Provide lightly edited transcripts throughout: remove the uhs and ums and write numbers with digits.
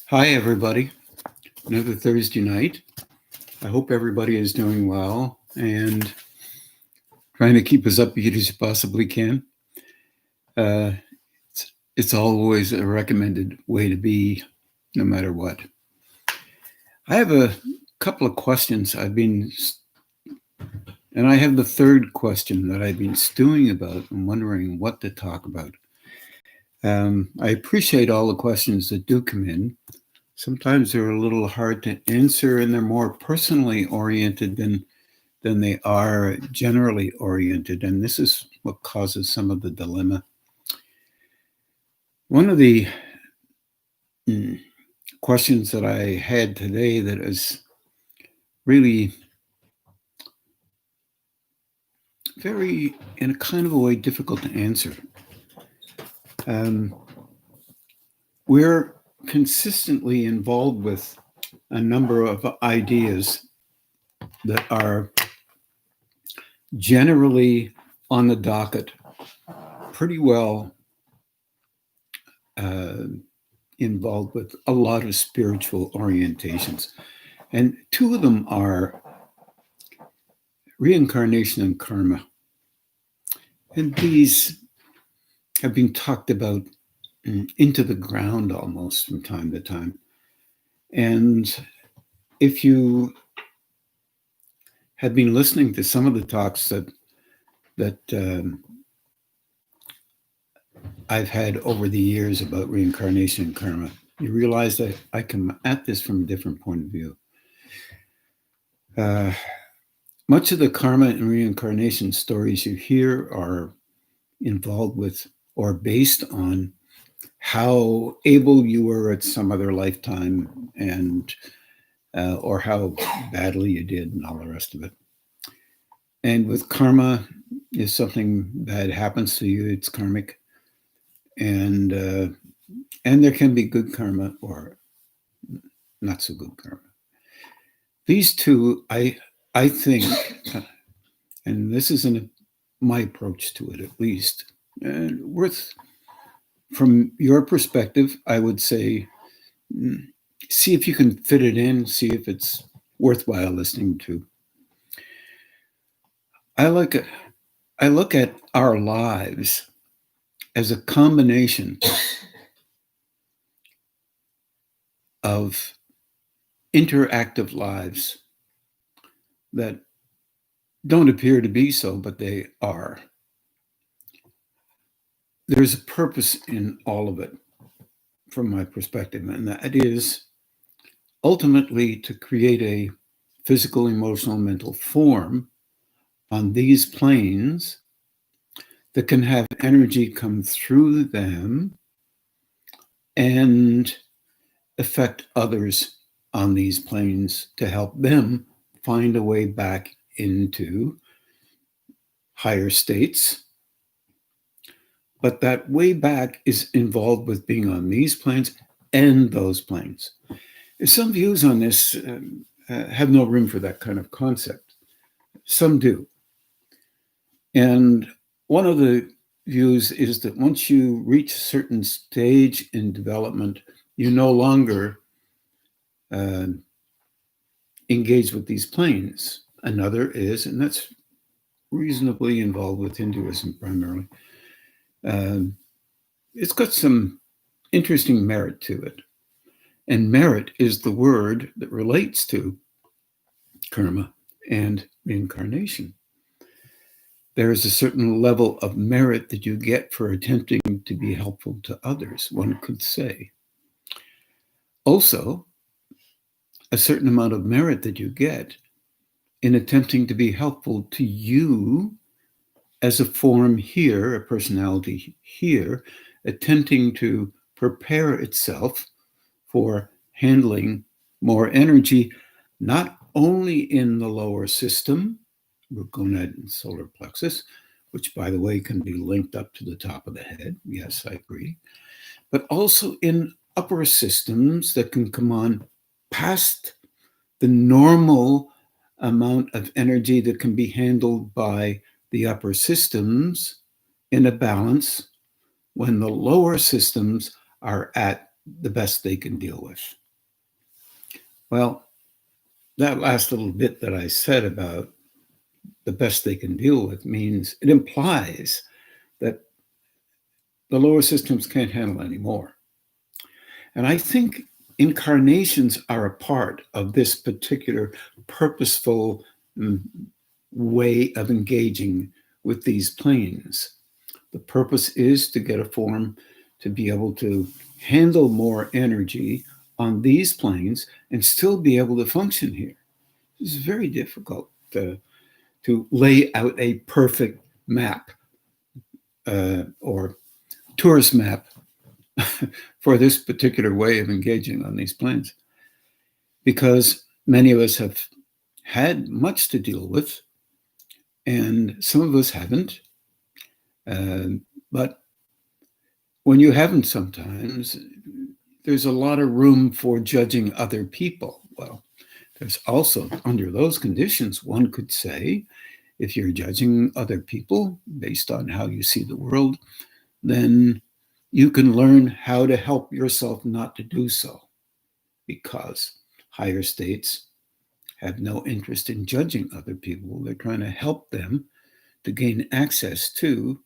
Hi, everybody. Another Thursday night. I hope everybody is doing well and trying to keep as upbeat as you possibly can. Uh, it's always a recommended way to be, no matter what. I have a couple of questions and I have the third question that I've been stewing about and wondering what to talk about. I appreciate all the questions that do come in. Sometimes they're a little hard to answer and they're more personally oriented than they are generally oriented. And this is what causes some of the dilemma. One of the questions that I had today that is really very, in a kind of a way, difficult to answer. We're consistently involved with a number of ideas that are generally on the docket pretty well involved with a lot of spiritual orientations. And two of them are reincarnation and karma. And these have been talked about into the ground almost from time to time. And if you have been listening to some of the talks that I've had over the years about reincarnation and karma, you realize that I come at this from a different point of view. Much of the karma and reincarnation stories you hear are involved with or based on how able you were at some other lifetime and or how badly you did and all the rest of it. And with karma, if something bad happens to you, it's karmic. And there can be good karma or not so good karma. These two, I think, and this isn't my approach to it at least, from your perspective, I would say, see if you can fit it in, see if it's worthwhile listening to. I look at our lives as a combination of interactive lives that don't appear to be so, but they are. There's a purpose in all of it from my perspective, and that is ultimately to create a physical, emotional, mental form on these planes that can have energy come through them and affect others on these planes to help them find a way back into higher states. But that way back is involved with being on these planes and those planes. Some views on this have no room for that kind of concept. Some do. And one of the views is that once you reach a certain stage in development, you no longer engage with these planes. Another is, and that's reasonably involved with Hinduism primarily, it's got some interesting merit to it. And merit is the word that relates to karma and reincarnation. There is a certain level of merit that you get for attempting to be helpful to others, one could say. Also, a certain amount of merit that you get in attempting to be helpful to you as a form here, a personality here, attempting to prepare itself for handling more energy, not only in the lower system, gonad and solar plexus, which, by the way, can be linked up to the top of the head. Yes, I agree. But also in upper systems that can come on past the normal amount of energy that can be handled by the upper systems in a balance when the lower systems are at the best they can deal with. Well, that last little bit that I said about the best they can deal with means it implies that the lower systems can't handle anymore. And I think incarnations are a part of this particular purposeful way of engaging with these planes. The purpose is to get a form to be able to handle more energy on these planes and still be able to function here. It's very difficult to lay out a perfect map or tourist map for this particular way of engaging on these planes, because many of us have had much to deal with and some of us haven't. But when you haven't, sometimes there's a lot of room for judging other people. Well, there's also, under those conditions, one could say, if you're judging other people based on how you see the world, then you can learn how to help yourself not to do so, because higher states have no interest in judging other people. They're trying to help them to gain access to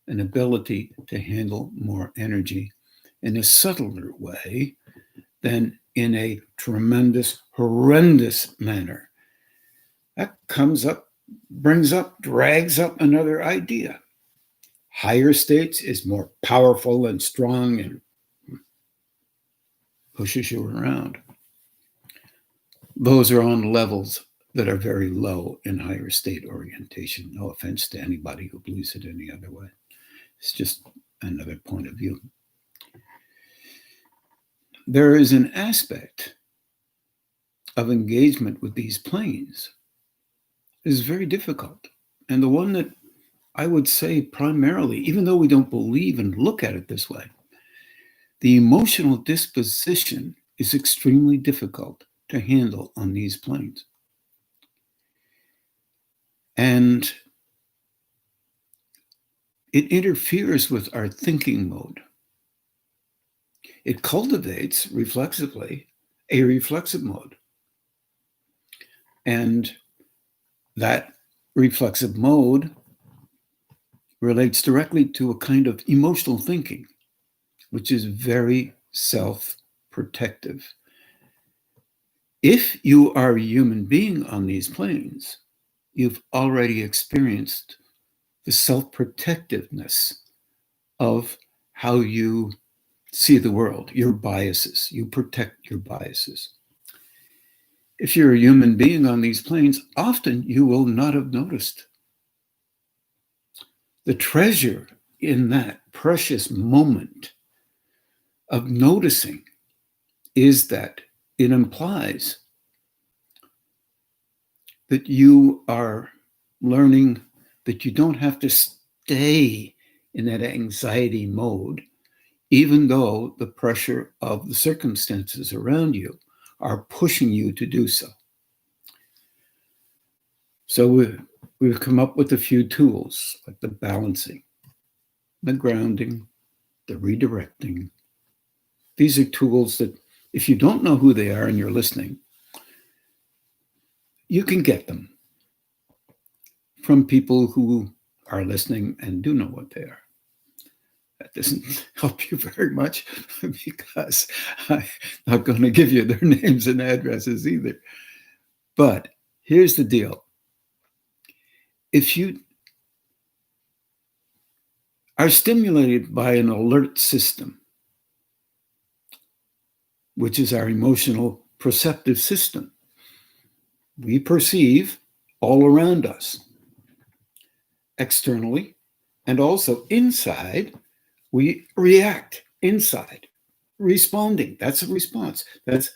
an ability to handle more energy in a subtler way than in a tremendous, horrendous manner. That drags up another idea. Higher states is more powerful and strong and pushes you around. Those are on levels that are very low in higher state orientation. No offense to anybody who believes it any other way. It's just another point of view. There is an aspect of engagement with these planes that is very difficult. And the one that I would say primarily, even though we don't believe and look at it this way, the emotional disposition is extremely difficult to handle on these planes. And it interferes with our thinking mode. It cultivates reflexively a reflexive mode. And that reflexive mode relates directly to a kind of emotional thinking, which is very self-protective. If you are a human being on these planes, you've already experienced the self-protectiveness of how you see the world, your biases. You protect your biases. If you're a human being on these planes, often you will not have noticed. The treasure in that precious moment of noticing is that it implies that you are learning that you don't have to stay in that anxiety mode, even though the pressure of the circumstances around you are pushing you to do so. So we've come up with a few tools, like the balancing, the grounding, the redirecting. These are tools that, if you don't know who they are and you're listening, you can get them from people who are listening and do know what they are. That doesn't help you very much, because I'm not going to give you their names and addresses either. But here's the deal. If you are stimulated by an alert system, which is our emotional perceptive system, we perceive all around us, externally and also inside. We react inside, responding. That's a response. That's,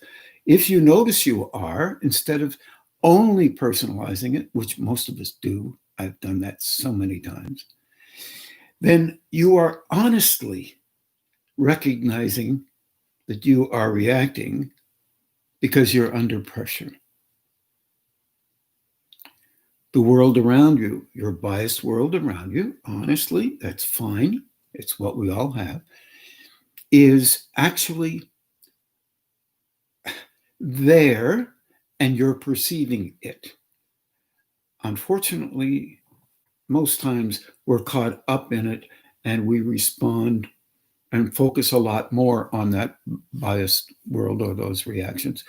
if you notice you are, instead of only personalizing it, which most of us do, I've done that so many times, then you are honestly recognizing that you are reacting because you're under pressure. The world around you, your biased world around you, honestly, that's fine. It's what we all have, is actually there and you're perceiving it. Unfortunately, most times we're caught up in it and we respond and focus a lot more on that biased world or those reactions,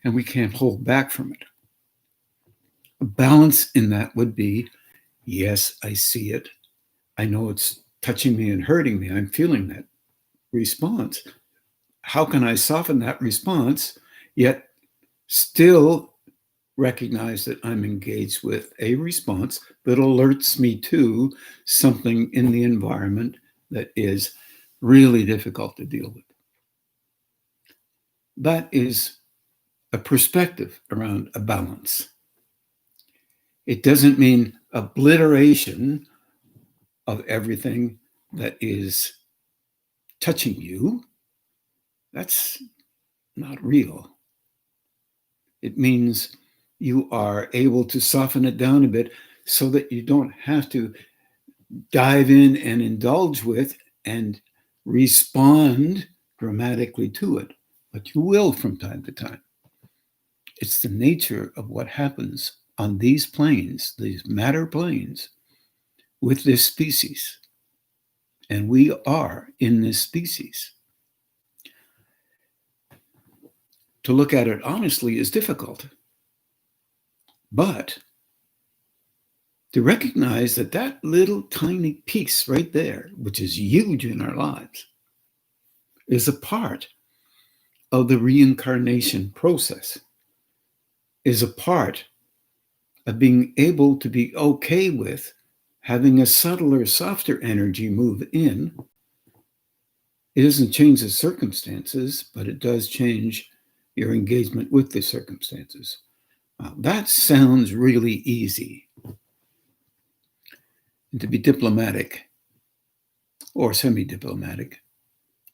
and we can't hold back from it. A balance in that would be, yes, I see it. I know it's touching me and hurting me. I'm feeling that response. How can I soften that response, yet still recognize that I'm engaged with a response that alerts me to something in the environment that is really difficult to deal with? That is a perspective around a balance. It doesn't mean obliteration of everything that is touching you. That's not real. It means you are able to soften it down a bit so that you don't have to dive in and indulge with and respond dramatically to it, but you will from time to time. It's the nature of what happens on these planes, these matter planes, with this species. And we are in this species. To look at it honestly is difficult. But to recognize that that little tiny piece right there, which is huge in our lives, is a part of the reincarnation process, is a part of being able to be okay with having a subtler, softer energy move in. It doesn't change the circumstances, but it does change your engagement with the circumstances. That sounds really easy. And to be diplomatic or semi-diplomatic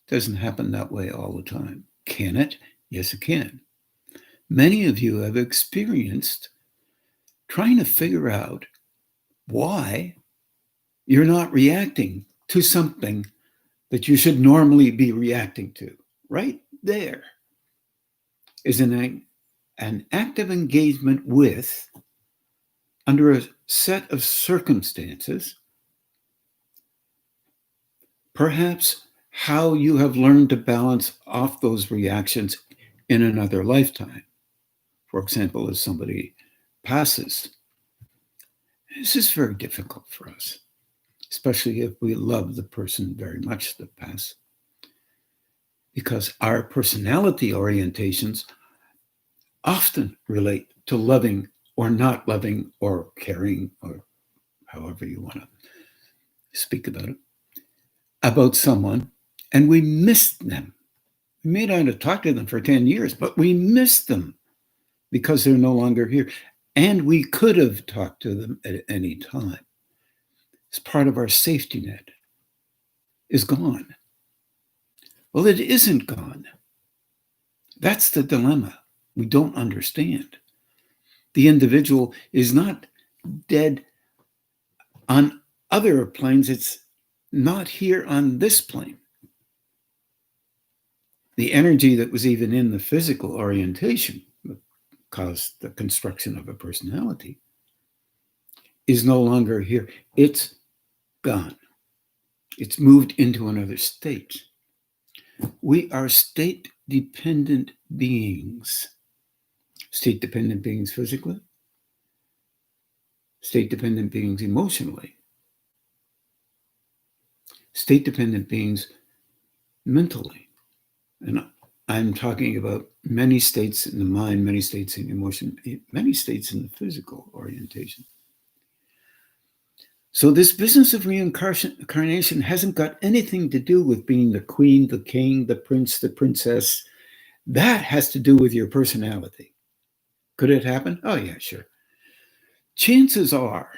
doesn't happen that way all the time. Can it? Yes, it can. Many of you have experienced trying to figure out why you're not reacting to something that you should normally be reacting to. Right there is an active engagement with, under a set of circumstances, perhaps how you have learned to balance off those reactions in another lifetime. For example, as somebody passes. This is very difficult for us, especially if we love the person very much that passed, because our personality orientations often relate to loving or not loving or caring, or however you want to speak about someone, and we miss them. We may not have talked to them for 10 years, but we miss them because they're no longer here. And we could have talked to them at any time. It's part of our safety net is gone. Well, it isn't gone. That's the dilemma. We don't understand. The individual is not dead on other planes. It's not here on this plane. The energy that was even in the physical orientation that caused the construction of a personality is no longer here. It's gone. It's moved into another state. We are state-dependent beings. State-dependent beings physically, state-dependent beings emotionally, state-dependent beings mentally. And I'm talking about many states in the mind, many states in emotion, many states in the physical orientation. So this business of reincarnation hasn't got anything to do with being the queen, the king, the prince, the princess. That has to do with your personality. Could it happen? Oh, yeah, sure. Chances are,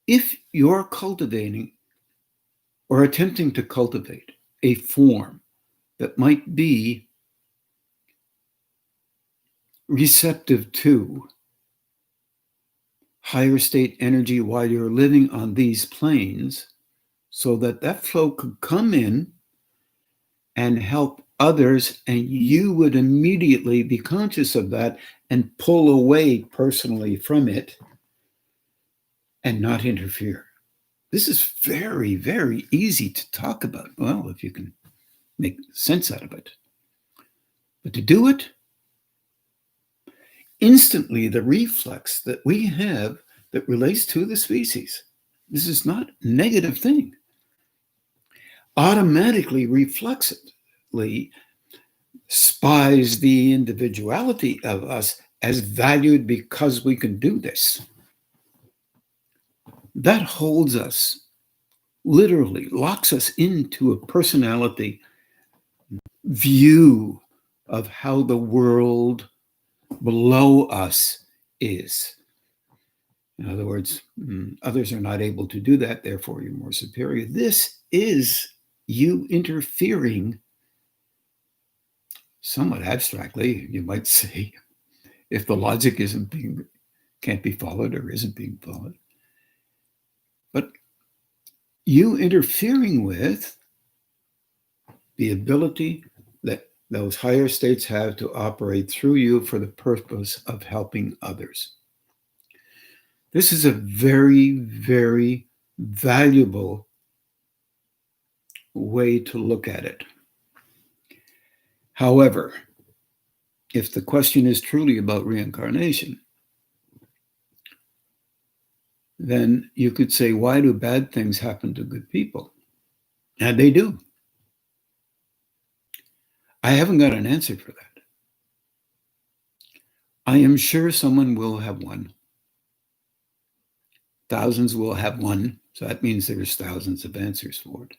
if you're cultivating or attempting to cultivate a form that might be receptive to higher state energy while you're living on these planes, so that that flow could come in and help others, and you would immediately be conscious of that and pull away personally from it and not interfere. This is very, very easy to talk about. Well, if you can make sense out of it. But to do it, instantly the reflex that we have that relates to the species, this is not a negative thing, automatically reflexively spies the individuality of us as valued because we can do this. That holds us, literally locks us into a personality view of how the world below us is. In other words, others are not able to do that, therefore you're more superior. This is you interfering, somewhat abstractly, you might say, if the logic can't be followed or isn't being followed. But you interfering with the ability that those higher states have to operate through you for the purpose of helping others. This is a very, very valuable way to look at it. However, if the question is truly about reincarnation, then you could say, why do bad things happen to good people? And they do. I haven't got an answer for that. I am sure someone will have one. Thousands will have one, so that means there's thousands of answers for it.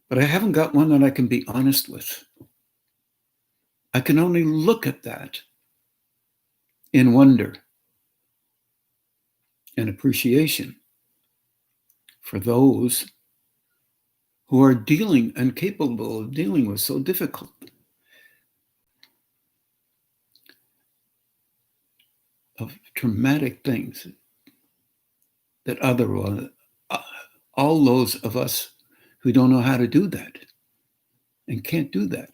But I haven't got one that I can be honest with. I can only look at that in wonder and appreciation for those who are dealing and capable of dealing with so difficult of traumatic things that otherwise, all those of us who don't know how to do that and can't do that.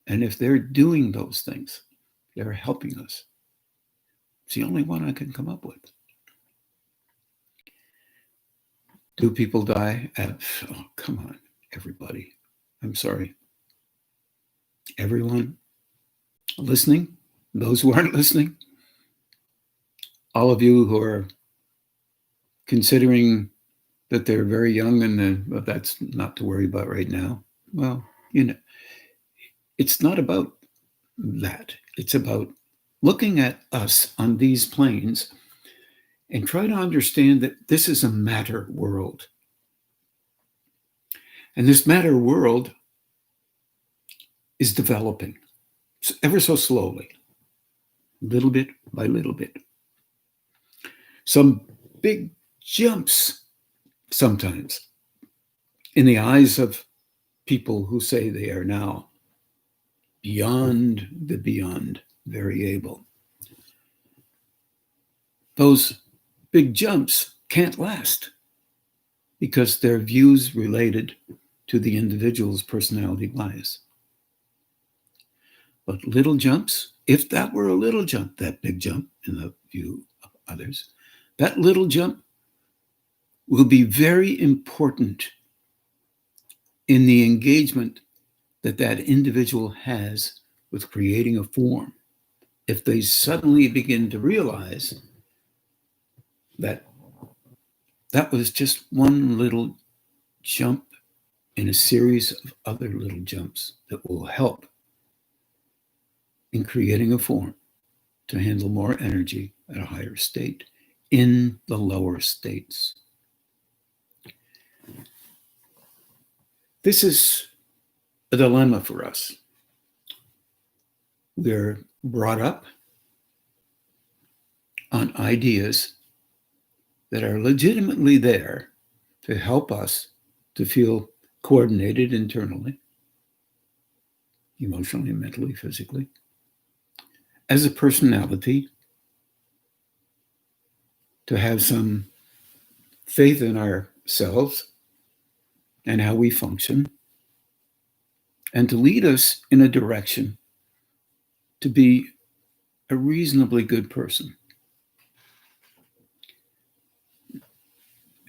And if they're doing those things, they're helping us. It's the only one I can come up with. Do people die? Oh, come on, everybody. I'm sorry. Everyone listening, those who aren't listening, all of you who are considering that they're very young and that's not to worry about right now. Well, it's not about that. It's about looking at us on these planes and try to understand that this is a matter world. And this matter world is developing ever so slowly, little bit by little bit. Some big jumps sometimes in the eyes of people who say they are now beyond the beyond, very able. Those big jumps can't last because they're views related to the individual's personality bias. But little jumps, if that were a little jump, that big jump in the view of others, that little jump will be very important in the engagement that that individual has with creating a form. If they suddenly begin to realize that that was just one little jump in a series of other little jumps that will help in creating a form to handle more energy at a higher state in the lower states. This is a dilemma for us. We're brought up on ideas that are legitimately there to help us to feel coordinated internally, emotionally, mentally, physically, as a personality, to have some faith in ourselves and how we function, and to lead us in a direction to be a reasonably good person.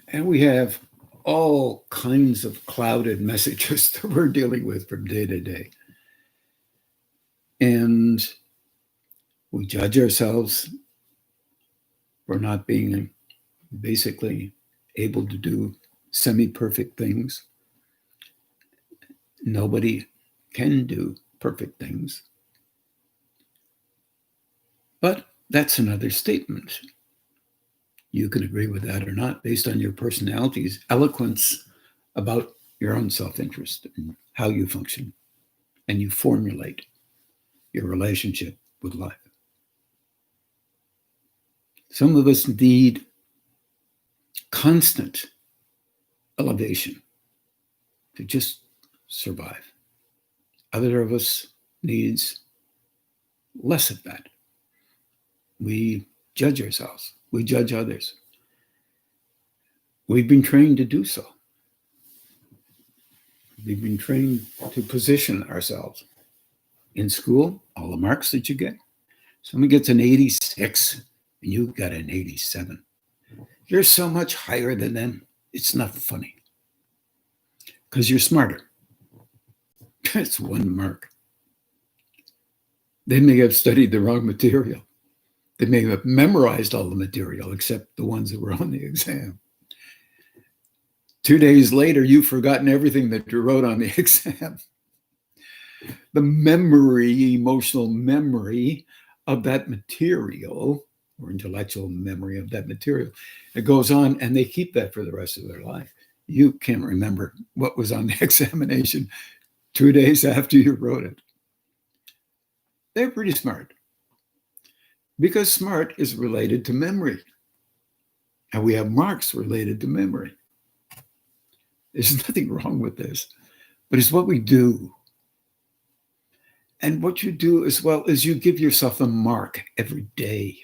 And we have all kinds of clouded messages that we're dealing with from day to day. And we judge ourselves for not being basically able to do semi-perfect things. Nobody can do perfect things. But that's another statement. You can agree with that or not based on your personality's eloquence about your own self-interest and how you function and you formulate your relationship with life. Some of us need constant elevation to just survive. Other of us needs less of that. We judge ourselves. We judge others. We've been trained to do so. We've been trained to position ourselves. In school, all the marks that you get. Someone gets an 86 and you got an 87. You're so much higher than them, it's not funny. Because you're smarter. It's one mark. They may have studied the wrong material. They may have memorized all the material except the ones that were on the exam. 2 days later, you've forgotten everything that you wrote on the exam. The memory, emotional memory of that material, or intellectual memory of that material, it goes on and they keep that for the rest of their life. You can't remember what was on the examination 2 days after you wrote it. They're pretty smart because smart is related to memory. And we have marks related to memory. There's nothing wrong with this, but it's what we do. And what you do as well is you give yourself a mark every day.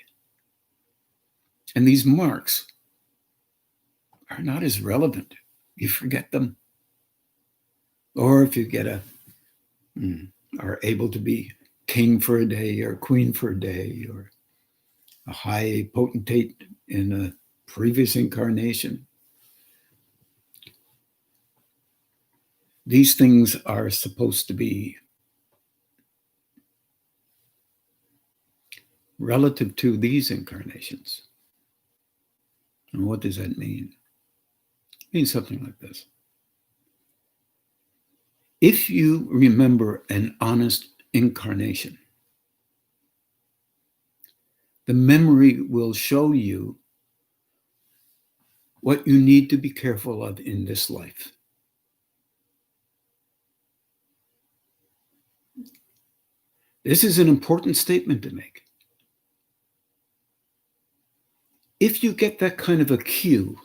And these marks are not as relevant. You forget them. Or if you get are able to be king for a day or queen for a day or a high potentate in a previous incarnation. These things are supposed to be relative to these incarnations. And what does that mean? It means something like this. If you remember an honest incarnation, the memory will show you what you need to be careful of in this life. This is an important statement to make. If you get that kind of a cue,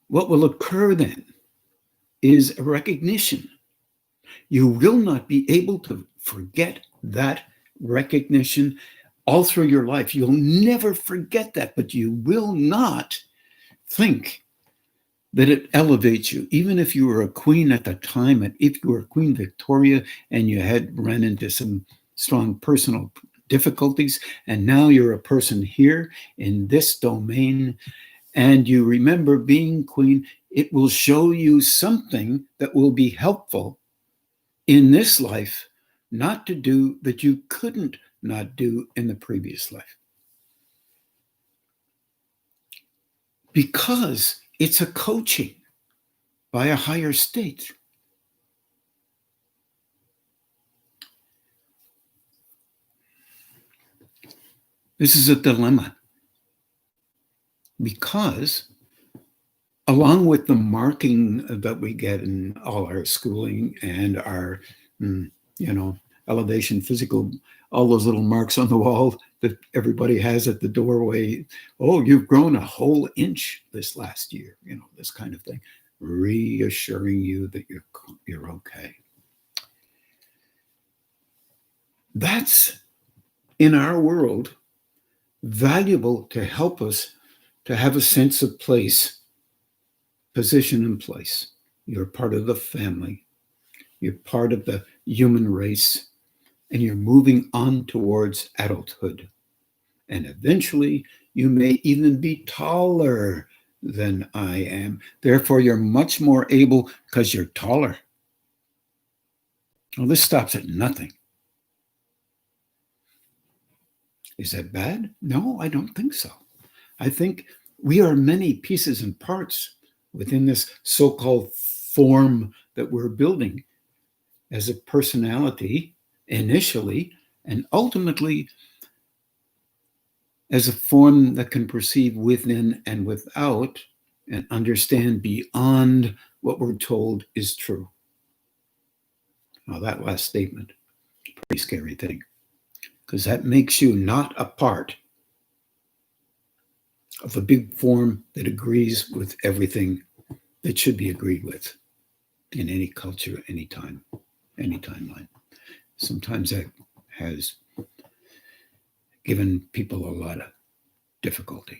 what will occur then is a recognition. You will not be able to forget that recognition all through your life. You'll never forget that, but you will not think that it elevates you. Even if you were a queen at the time, and if you were Queen Victoria and you had run into some strong personal difficulties, and now you're a person here in this domain, and you remember being queen, it will show you something that will be helpful in this life, not to do that you couldn't not do in the previous life. Because it's a coaching by a higher state. This is a dilemma. Because along with the marking that we get in all our schooling and our, elevation, physical, all those little marks on the wall that everybody has at the doorway. Oh, you've grown a whole inch this last year, this kind of thing, reassuring you that you're okay. That's, in our world, valuable to help us to have a sense of place, position and place. You're part of the family. You're part of the human race, and you're moving on towards adulthood. And eventually, you may even be taller than I am. Therefore, you're much more able because you're taller. Well, this stops at nothing. Is that bad? No, I don't think so. I think we are many pieces and parts within this so-called form that we're building as a personality initially, and ultimately as a form that can perceive within and without and understand beyond what we're told is true. Now, that last statement, pretty scary thing, because that makes you not a part of a big form that agrees with everything that should be agreed with in any culture, any time, any timeline. Sometimes that has given people a lot of difficulty.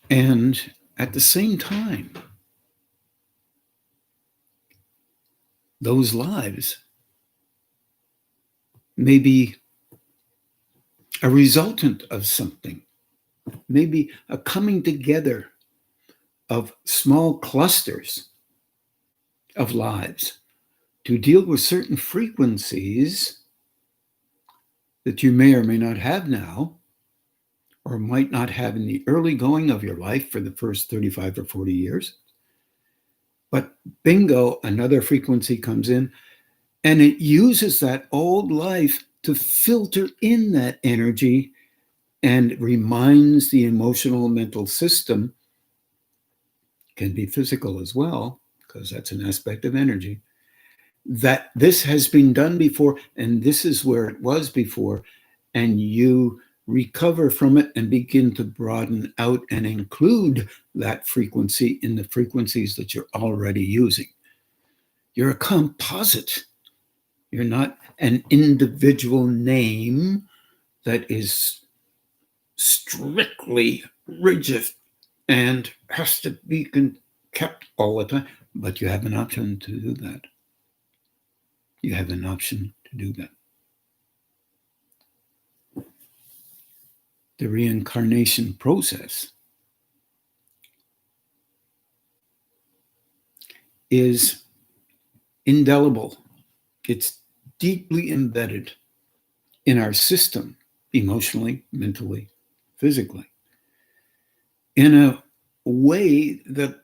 And at the same time, those lives may be a resultant of something, maybe a coming together of small clusters of lives to deal with certain frequencies that you may or may not have now, or might not have in the early going of your life for the first 35 or 40 years. But bingo, another frequency comes in, and it uses that old life to filter in that energy and reminds the emotional mental system, can be physical as well, because that's an aspect of energy, that this has been done before, and this is where it was before, and you recover from it and begin to broaden out and include that frequency in the frequencies that you're already using. You're a composite. You're not an individual name that is strictly rigid and has to be kept all the time, but you have an option to do that. You have an option to do that. The reincarnation process is indelible. It's deeply embedded in our system, emotionally, mentally, physically, in a way that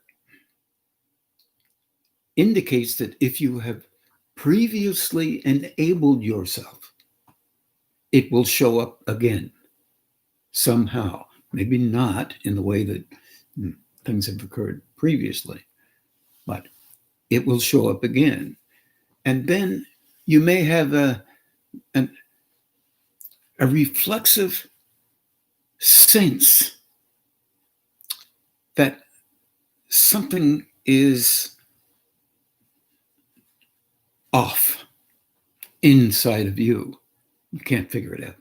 indicates that if you have previously enabled yourself, it will show up again somehow. Maybe not in the way that things have occurred previously, but it will show up again. And then you may have a reflexive sense that something is off inside of you. You can't figure it out.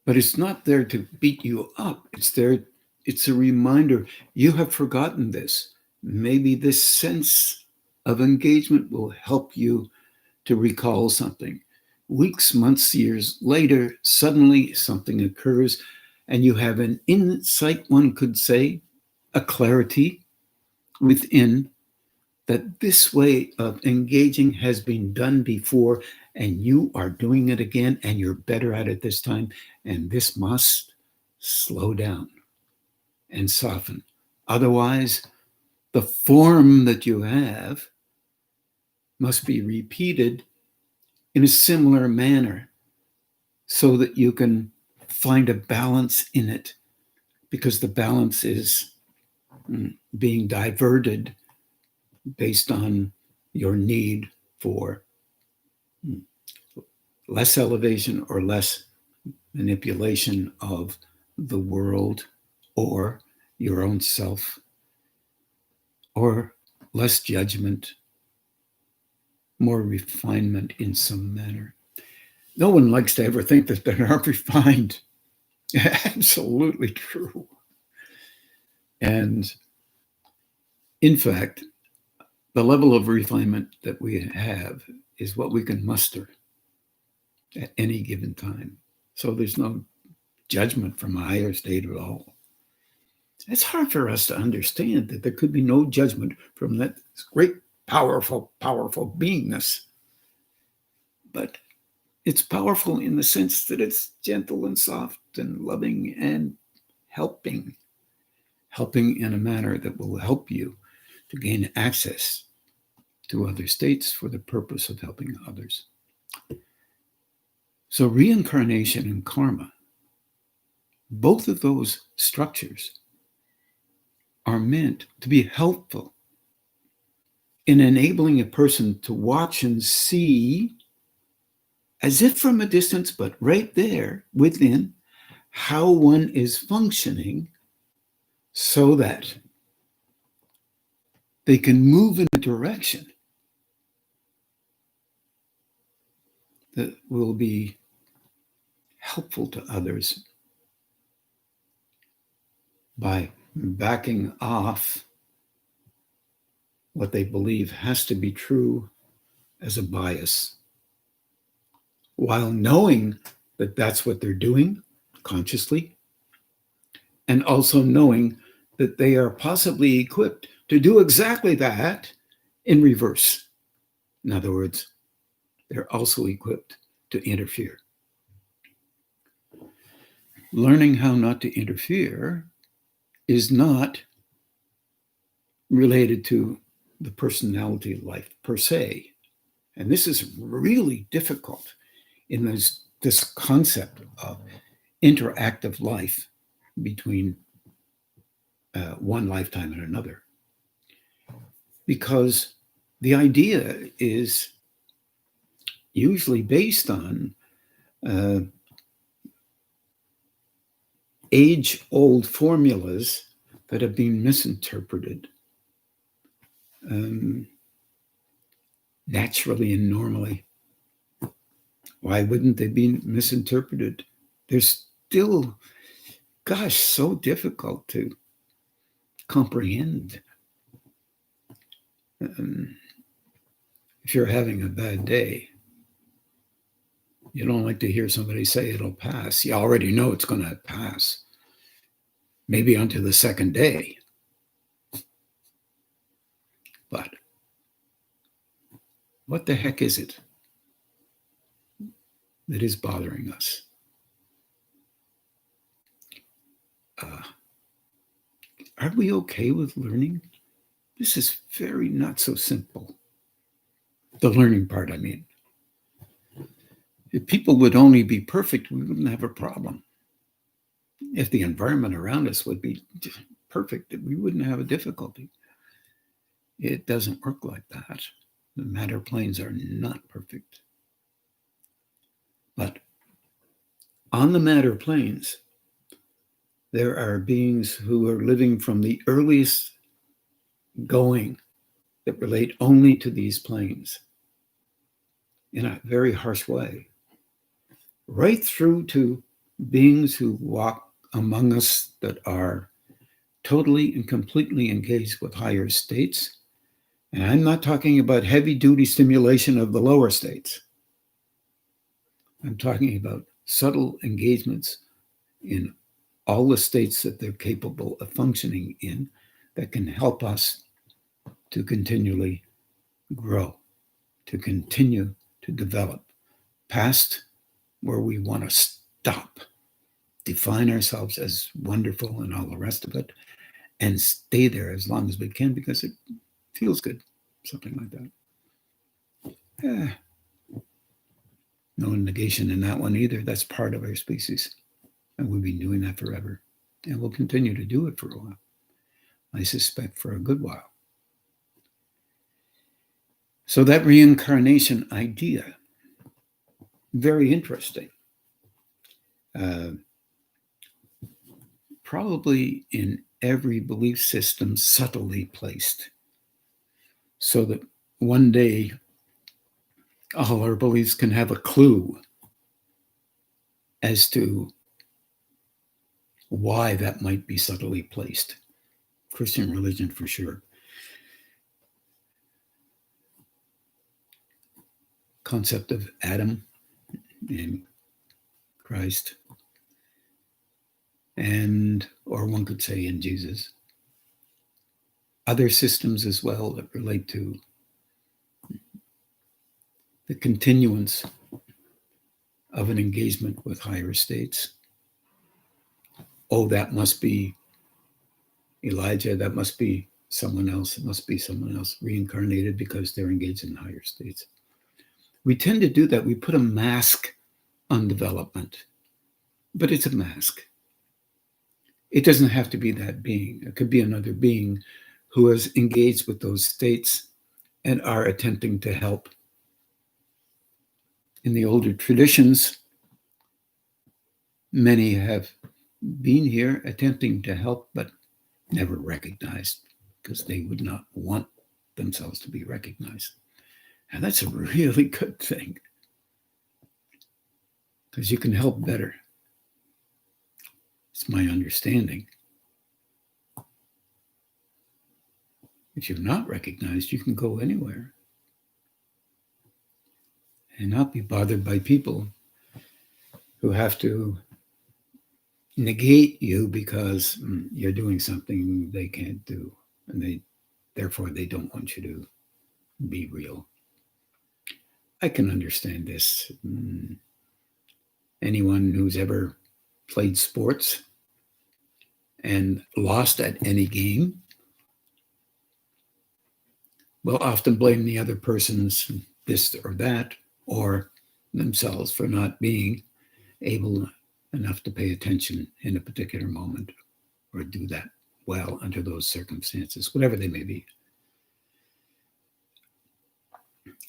But it's not there to beat you up. It's a reminder. You have forgotten this. Maybe this sense of engagement will help you to recall something. Weeks, months, years later, suddenly something occurs and you have an insight, one could say, a clarity within that this way of engaging has been done before and you are doing it again and you're better at it this time, and this must slow down and soften. Otherwise, the form that you have must be repeated in a similar manner so that you can find a balance in it, because the balance is being diverted based on your need for less elevation or less manipulation of the world or your own self, or less judgment, more refinement in some manner. No one likes to ever think that they're not refined. Absolutely true. And in fact, the level of refinement that we have is what we can muster at any given time. So there's no judgment from a higher state at all. It's hard for us to understand that there could be no judgment from that great, powerful beingness. But it's powerful in the sense that it's gentle and soft and loving and helping in a manner that will help you to gain access to other states for the purpose of helping others. So reincarnation and karma, both of those structures are meant to be helpful in enabling a person to watch and see, as if from a distance, but right there within, how one is functioning so that they can move in a direction that will be helpful to others by backing off what they believe has to be true as a bias, while knowing that that's what they're doing consciously, and also knowing that they are possibly equipped to do exactly that in reverse. In other words, they're also equipped to interfere. Learning how not to interfere is not related to the personality life per se. And this is really difficult in this concept of interactive life between one lifetime and another. Because the idea is usually based on age-old formulas that have been misinterpreted naturally and normally. Why wouldn't they be misinterpreted? They're still, gosh, so difficult to comprehend. If you're having a bad day, you don't like to hear somebody say it'll pass. You already know it's going to pass. Maybe onto the second day. But what the heck is it that is bothering us? Are we okay with learning? This is very not so simple. The learning part, I mean. If people would only be perfect, we wouldn't have a problem. If the environment around us would be perfect, we wouldn't have a difficulty. It doesn't work like that. The matter planes are not perfect. But on the matter planes, there are beings who are living from the earliest going that relate only to these planes in a very harsh way, right through to beings who walk among us that are totally and completely engaged with higher states. And I'm not talking about heavy-duty stimulation of the lower states. I'm talking about subtle engagements in all the states that they're capable of functioning in that can help us to continually grow, to continue to develop past where we want to stop, define ourselves as wonderful and all the rest of it, and stay there as long as we can because it feels good, something like that. No negation in that one either. That's part of our species. And we've been doing that forever. And we'll continue to do it for a while. I suspect for a good while. So that reincarnation idea, very interesting. Probably in every belief system subtly placed, so that one day all our beliefs can have a clue as to why that might be subtly placed. Christian religion for sure. Concept of Adam and Christ, and, or one could say in Jesus. Other systems as well that relate to the continuance of an engagement with higher states. Oh, that must be Elijah, that must be someone else, it must be someone else reincarnated because they're engaged in higher states. We tend to do that. We put a mask on development, but it's a mask. It doesn't have to be that being. It could be another being who is engaged with those states and are attempting to help. In the older traditions, many have been here attempting to help, but never recognized because they would not want themselves to be recognized. And that's a really good thing because you can help better. It's my understanding. If you're not recognized, you can go anywhere and not be bothered by people who have to negate you because you're doing something they can't do, and therefore they don't want you to be real. I can understand this. Anyone who's ever played sports and lost at any game will often blame the other person's this or that, or themselves for not being able enough to pay attention in a particular moment or do that well under those circumstances, whatever they may be.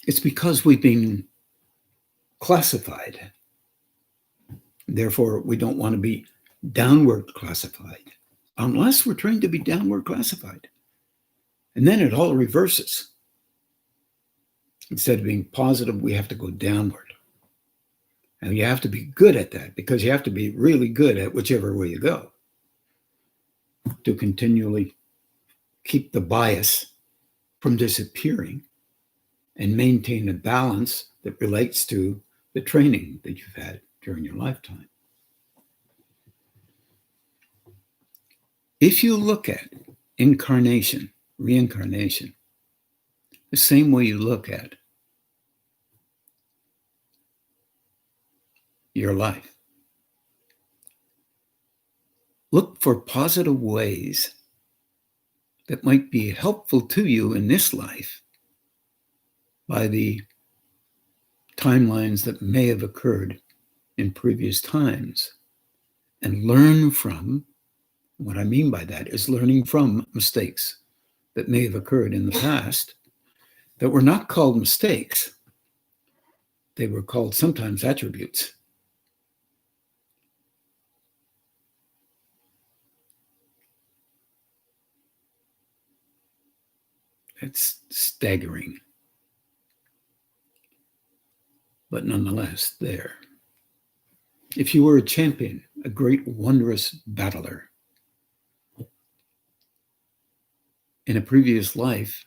It's because we've been classified. Therefore, we don't want to be downward classified unless we're trained to be downward classified. And then it all reverses. Instead of being positive, we have to go downward. And you have to be good at that because you have to be really good at whichever way you go to continually keep the bias from disappearing and maintain a balance that relates to the training that you've had during your lifetime. If you look at incarnation, reincarnation, the same way you look at your life, look for positive ways that might be helpful to you in this life by the timelines that may have occurred in previous times, and learn from, what I mean by that is learning from mistakes that may have occurred in the past that were not called mistakes. They were called sometimes attributes. It's staggering, but nonetheless there. If you were a champion, a great wondrous battler in a previous life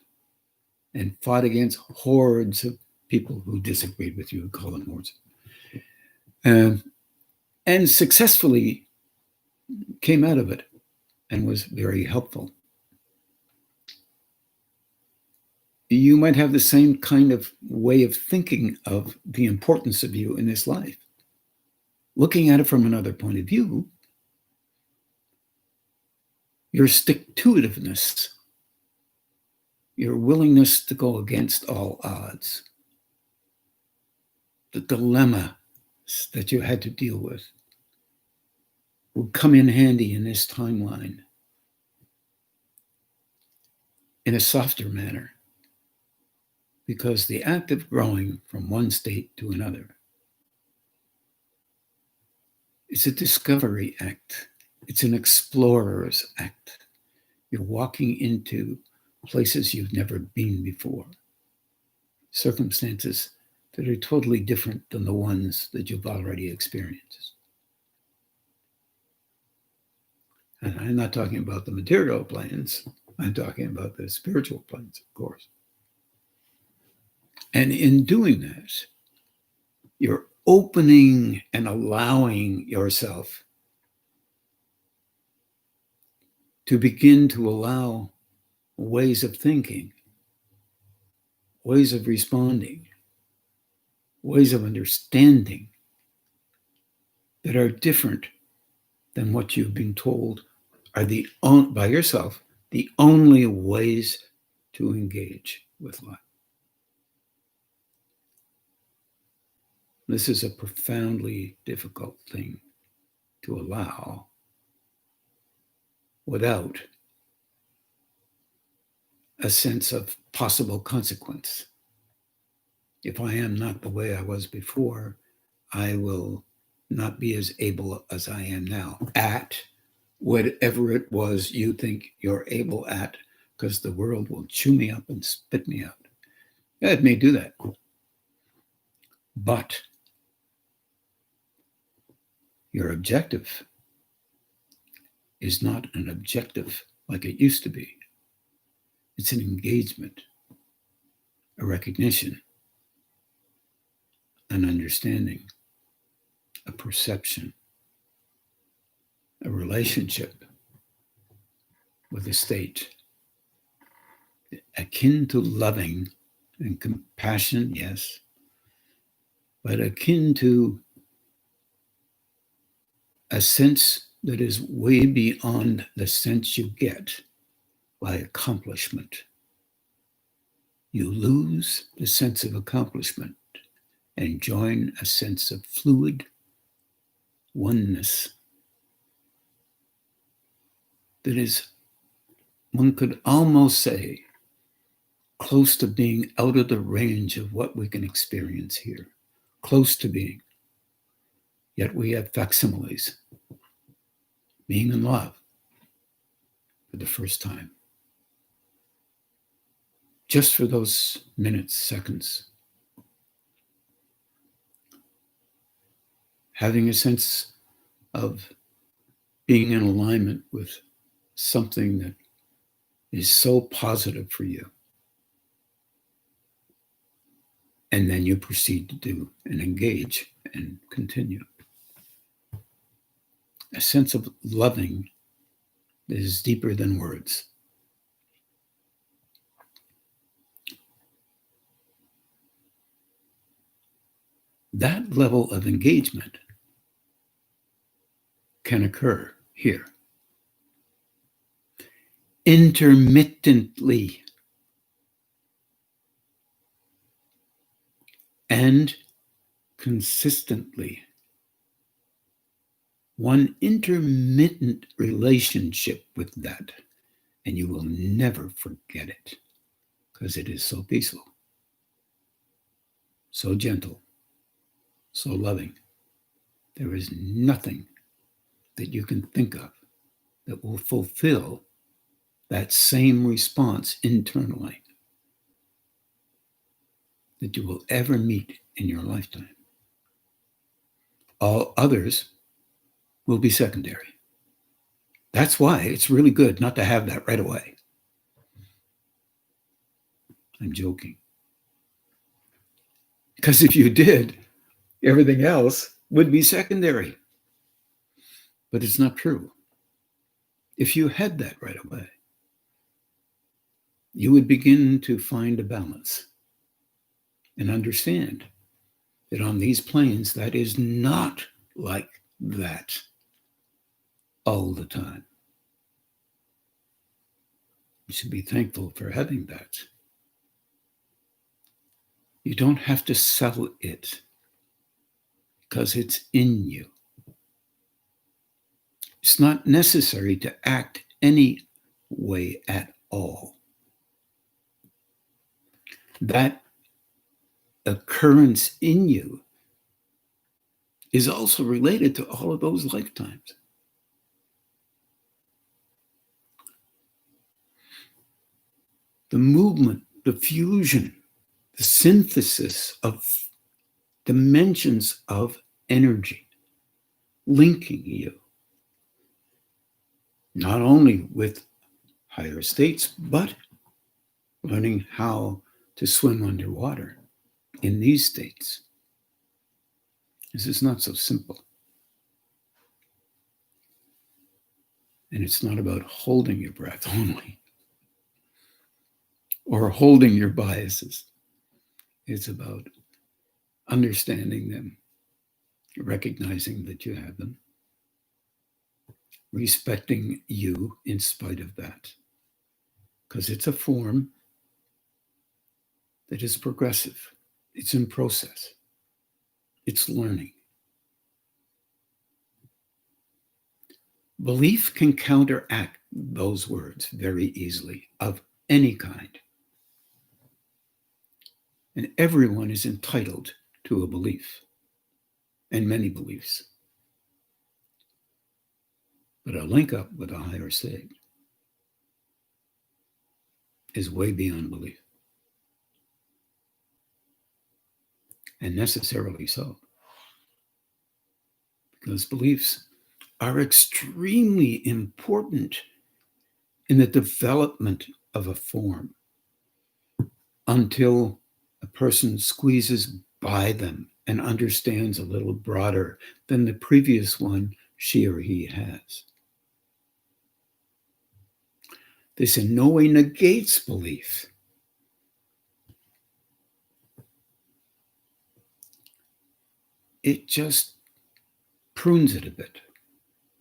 and fought against hordes of people who disagreed with you, call them hordes, and successfully came out of it and was very helpful, you might have the same kind of way of thinking of the importance of you in this life. Looking at it from another point of view, your stick-to-itiveness, your willingness to go against all odds, the dilemma that you had to deal with will come in handy in this timeline in a softer manner, because the act of growing from one state to another is a discovery act. It's an explorer's act. You're walking into places you've never been before, circumstances that are totally different than the ones that you've already experienced. And I'm not talking about the material planes. I'm talking about the spiritual planes, of course. And in doing that, you're opening and allowing yourself to begin to allow ways of thinking, ways of responding, ways of understanding that are different than what you've been told are by yourself the only ways to engage with life. This is a profoundly difficult thing to allow without a sense of possible consequence. If I am not the way I was before, I will not be as able as I am now at whatever it was you think you're able at, because the world will chew me up and spit me out. Yeah, it may do that. But your objective is not an objective like it used to be. It's an engagement, a recognition, an understanding, a perception, a relationship with a state akin to loving and compassion, yes, but akin to a sense that is way beyond the sense you get by accomplishment. You lose the sense of accomplishment and join a sense of fluid oneness that is, one could almost say, close to being out of the range of what we can experience here, close to being. Yet we have facsimiles, being in love for the first time. Just for those minutes, seconds. Having a sense of being in alignment with something that is so positive for you. And then you proceed to do and engage and continue. A sense of loving that is deeper than words. That level of engagement can occur here. Intermittently. And consistently. One intermittent relationship with that, and you will never forget it, because it is so peaceful, so gentle, so loving. There is nothing that you can think of that will fulfill that same response internally that you will ever meet in your lifetime. All others will be secondary. That's why it's really good not to have that right away. I'm joking. Because if you did, everything else would be secondary. But it's not true. If you had that right away, you would begin to find a balance and understand that on these planes, that is not like that all the time. You should be thankful for having that. You don't have to settle it because it's in you. It's not necessary to act any way at all. That occurrence in you is also related to all of those lifetimes. The movement, the fusion, the synthesis of dimensions of energy linking you not only with higher states, but learning how to swim underwater in these states. This is not so simple. And it's not about holding your breath only or holding your biases. It's about understanding them, recognizing that you have them, respecting you in spite of that, because it's a form that is progressive. It's in process. It's learning. Belief can counteract those words very easily, of any kind. And everyone is entitled to a belief, and many beliefs. But a link up with a higher state is way beyond belief. And necessarily so. Because beliefs are extremely important in the development of a form until a person squeezes by them and understands a little broader than the previous one she or he has. This in no way negates belief. It just prunes it a bit.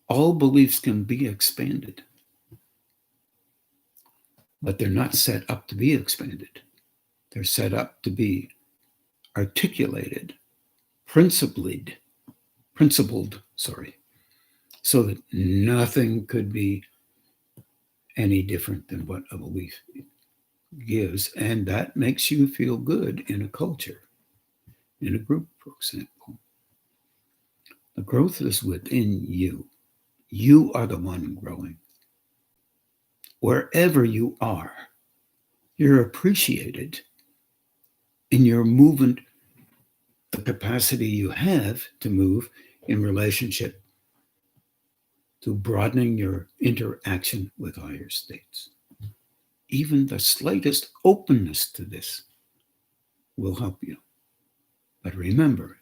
All beliefs can be expanded, but they're not set up to be expanded. They're set up to be articulated, principled, so that nothing could be any different than what a belief gives. And that makes you feel good in a culture, in a group, for example. The growth is within you. You are the one growing. Wherever you are, you're appreciated in your movement, the capacity you have to move in relationship to broadening your interaction with higher states. Even the slightest openness to this will help you. But remember,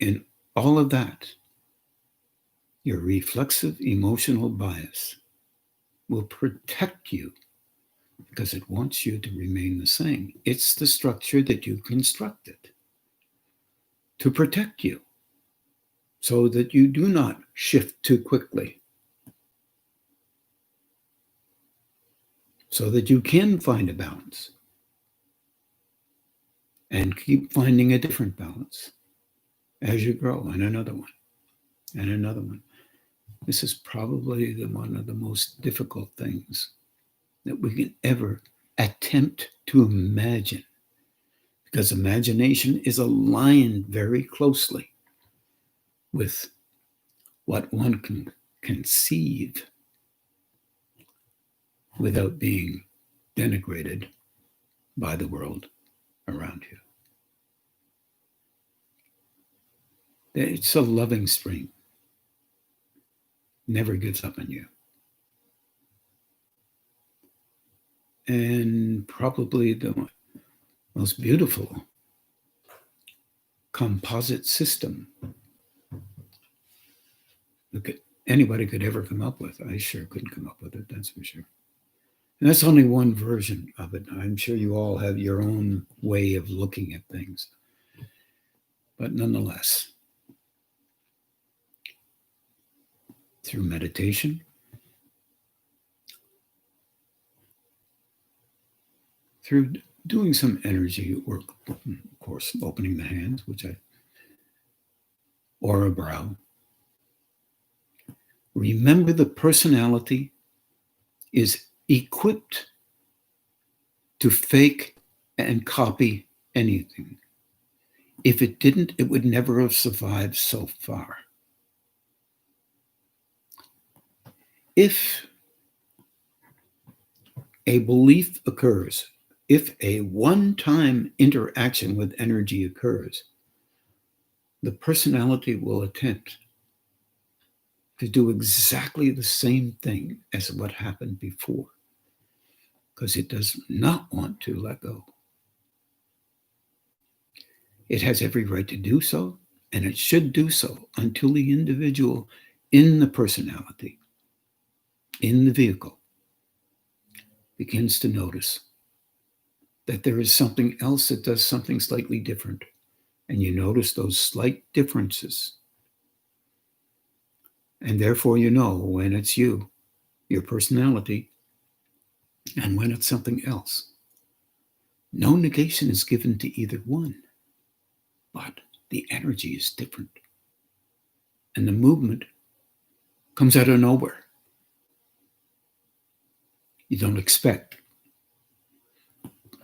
in all of that, your reflexive emotional bias will protect you because it wants you to remain the same. It's the structure that you constructed to protect you so that you do not shift too quickly, so that you can find a balance and keep finding a different balance as you grow, and another one, and another one. This is probably one of the most difficult things that we can ever attempt to imagine, because imagination is aligned very closely with what one can conceive without being denigrated by the world around you. It's a loving stream. Never gives up on you. And probably the most beautiful composite system that anybody could ever come up with. I sure couldn't come up with it, that's for sure. And that's only one version of it. I'm sure you all have your own way of looking at things. But nonetheless, through meditation, through doing some energy work, of course, opening the hands, or a brow. Remember, the personality is equipped to fake and copy anything. If it didn't, it would never have survived so far. If a belief occurs, if a one-time interaction with energy occurs, the personality will attempt to do exactly the same thing as what happened before, because it does not want to let go. It has every right to do so, and it should do so until the individual in the personality, in the vehicle, begins to notice that there is something else that does something slightly different. And you notice those slight differences. And therefore, you know when it's you, your personality, and when it's something else. No negation is given to either one, but the energy is different. And the movement comes out of nowhere. You don't expect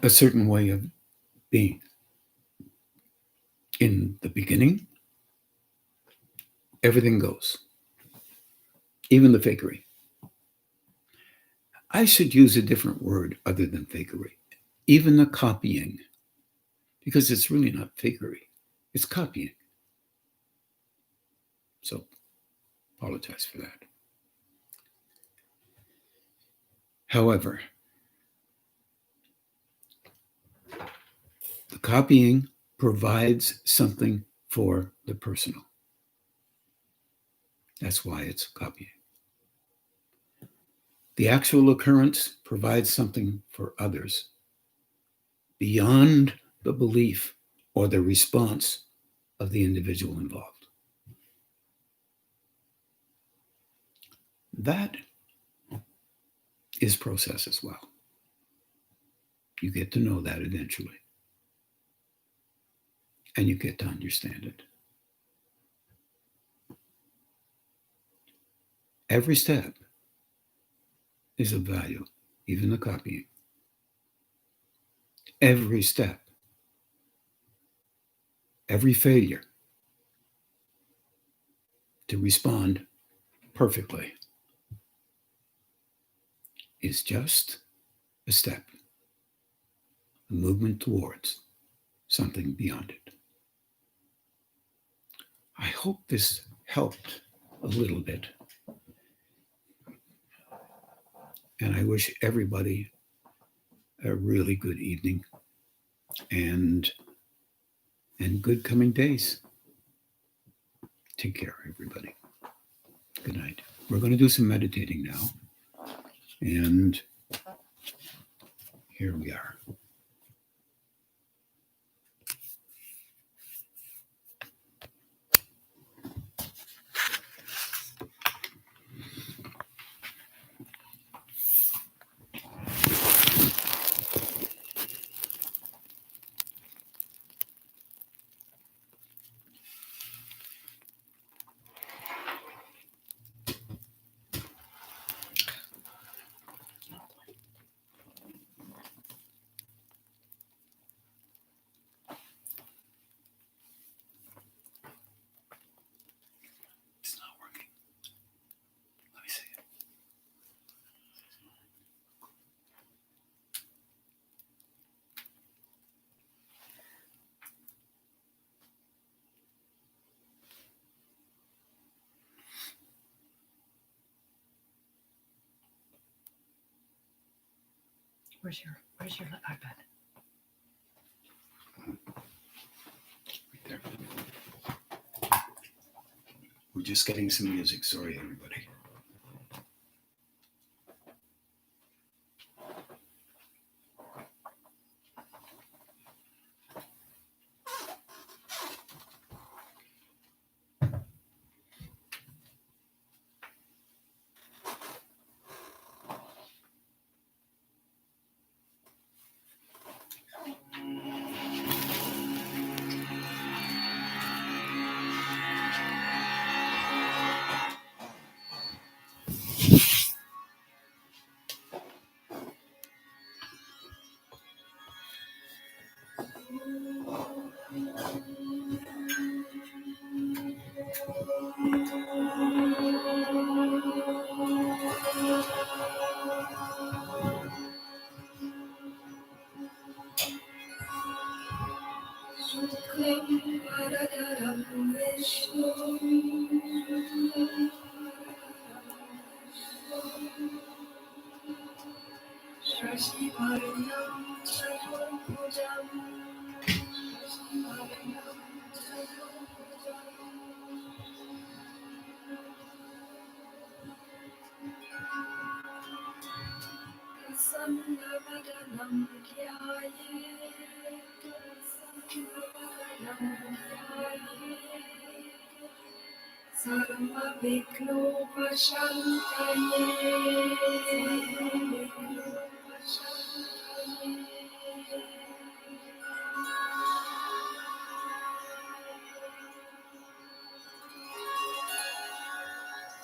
a certain way of being. In the beginning, everything goes, even the fakery. I should use a different word other than fakery. Even the copying, because it's really not fakery, it's copying. So, apologize for that. However, the copying provides something for the personal. That's why it's copying. The actual occurrence provides something for others beyond the belief or the response of the individual involved. That is process as well. You get to know that eventually. And you get to understand it. Every step is of value, even the copying. Every step, every failure to respond perfectly is just a step, a movement towards something beyond it. I hope this helped a little bit. And I wish everybody a really good evening and good coming days. Take care, everybody. Good night. We're going to do some meditating now. And here we are. It's not working. Let me see it. Where's your iPad? Right there. We're just getting some music. Sorry, everybody. Shashivarnam Chaturbhujam Shashivarnam Chaturbhujam Prasanna-vadanam dhyayet Prasanna-vadanam dhyayet Sarva-vighno-pashantaye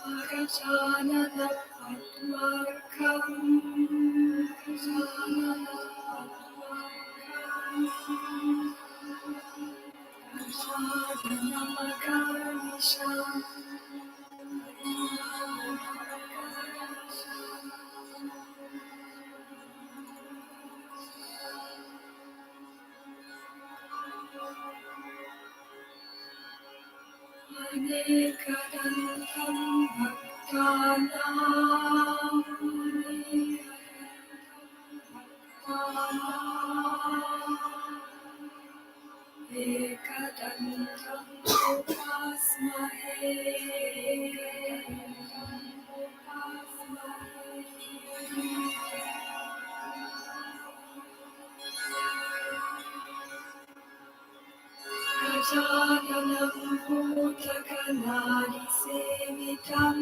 Parajanana-padmarkam Parajanana-padmarkam Anekadantam bhaktanam Ekadantam upasmahe Prajadanam bhutaganaadi sevitam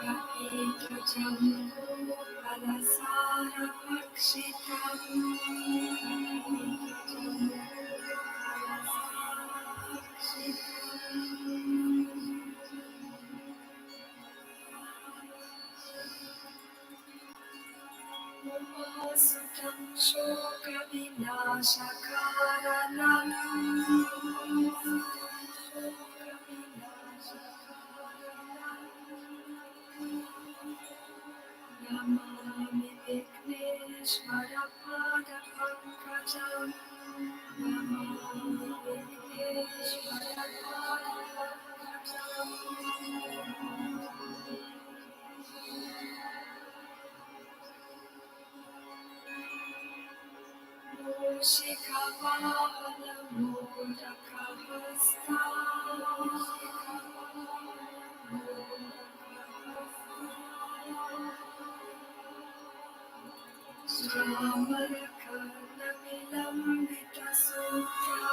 Kapita jambu palasara pakshitam Upasutam shoka vinashakaranam Namami Vigneshwara Pada Pankajam Namami Vigneshwara Pada Pankajam Mushika Vahana Mudaka Hasta Shramarkana Vilambita Sutra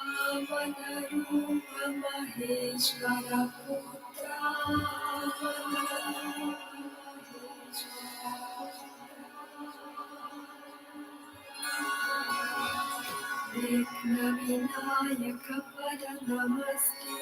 Vamana Rupa Maheshwara Putra Vighna Vinayaka Pada Namaste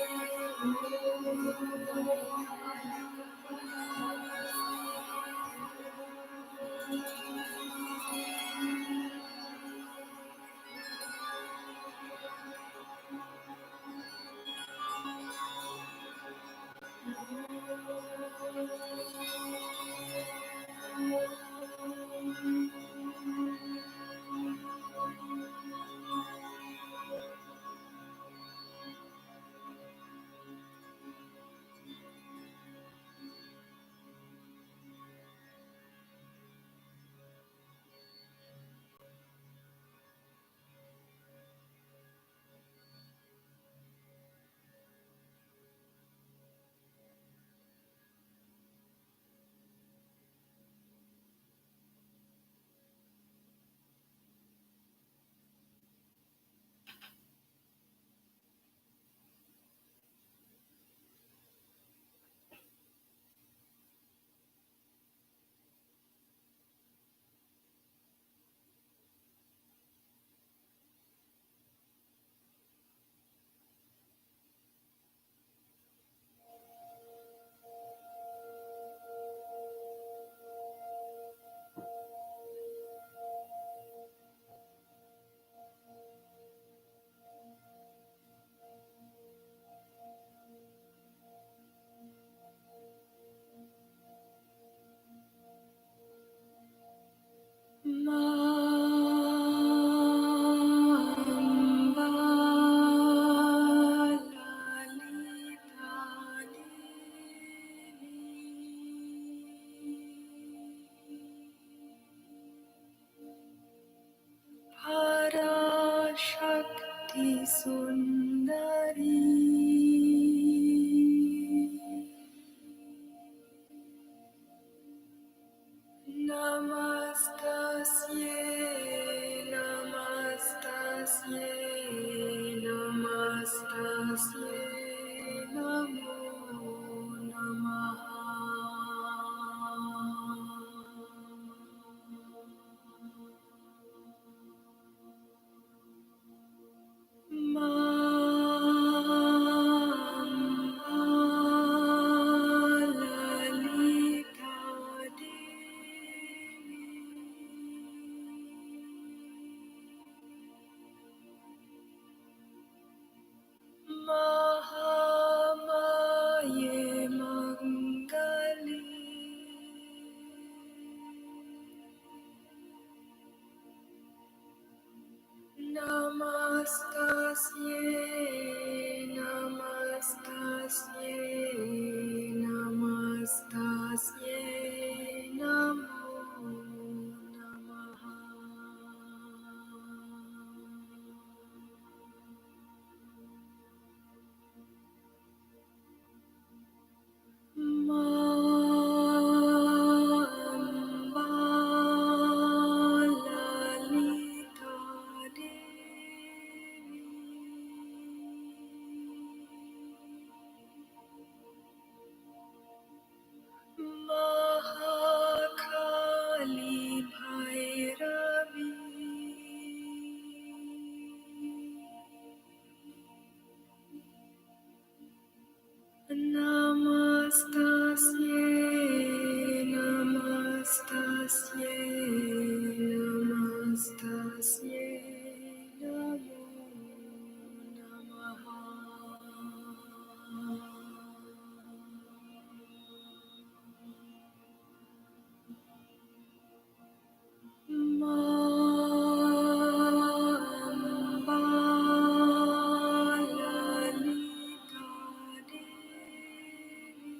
namastasye, namo namaha. Amba Lalita Devi Mahakali Bhairavi Namastasye, namastasye, namastasye, namo namaha. Ma amba lalita devi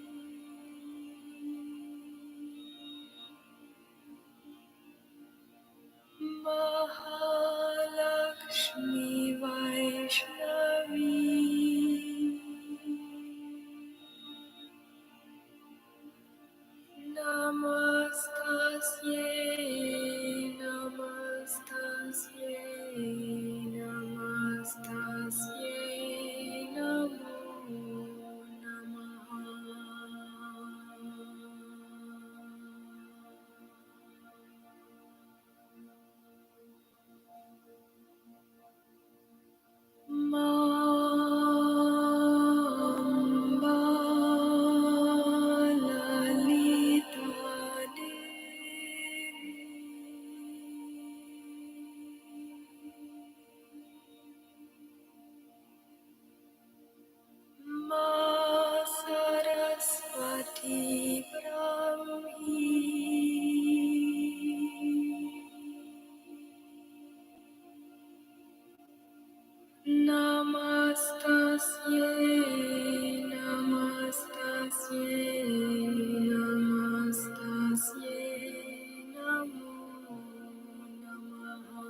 Mahalakshmi Vaishnavi Namastasye, namastasye, namastasye, namo namaha. Ma amba lalita devi Ma saraswati brahmi Namastasye, namastasye, namastasye, namo namaha.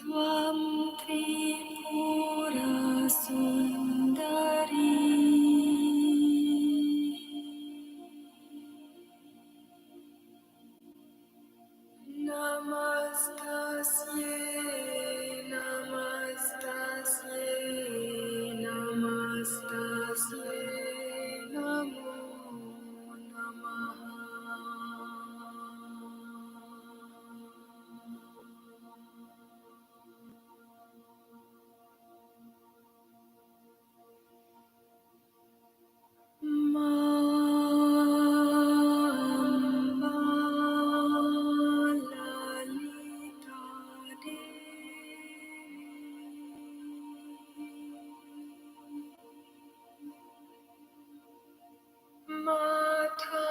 Tvam Tripura Sundari Namastasye Namastasye Namastasye Namo Mata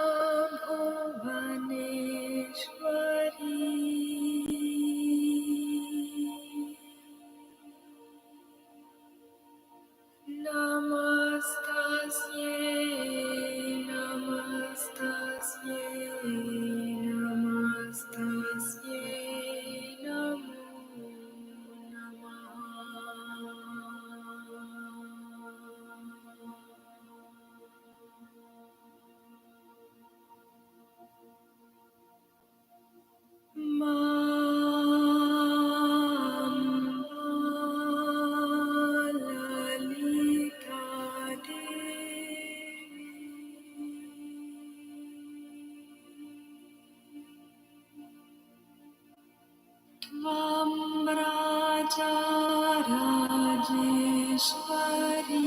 Bhuvaneshwari Namastasye Namastasye Namastasye Namo Lalita Tvam Raja Rajeshwari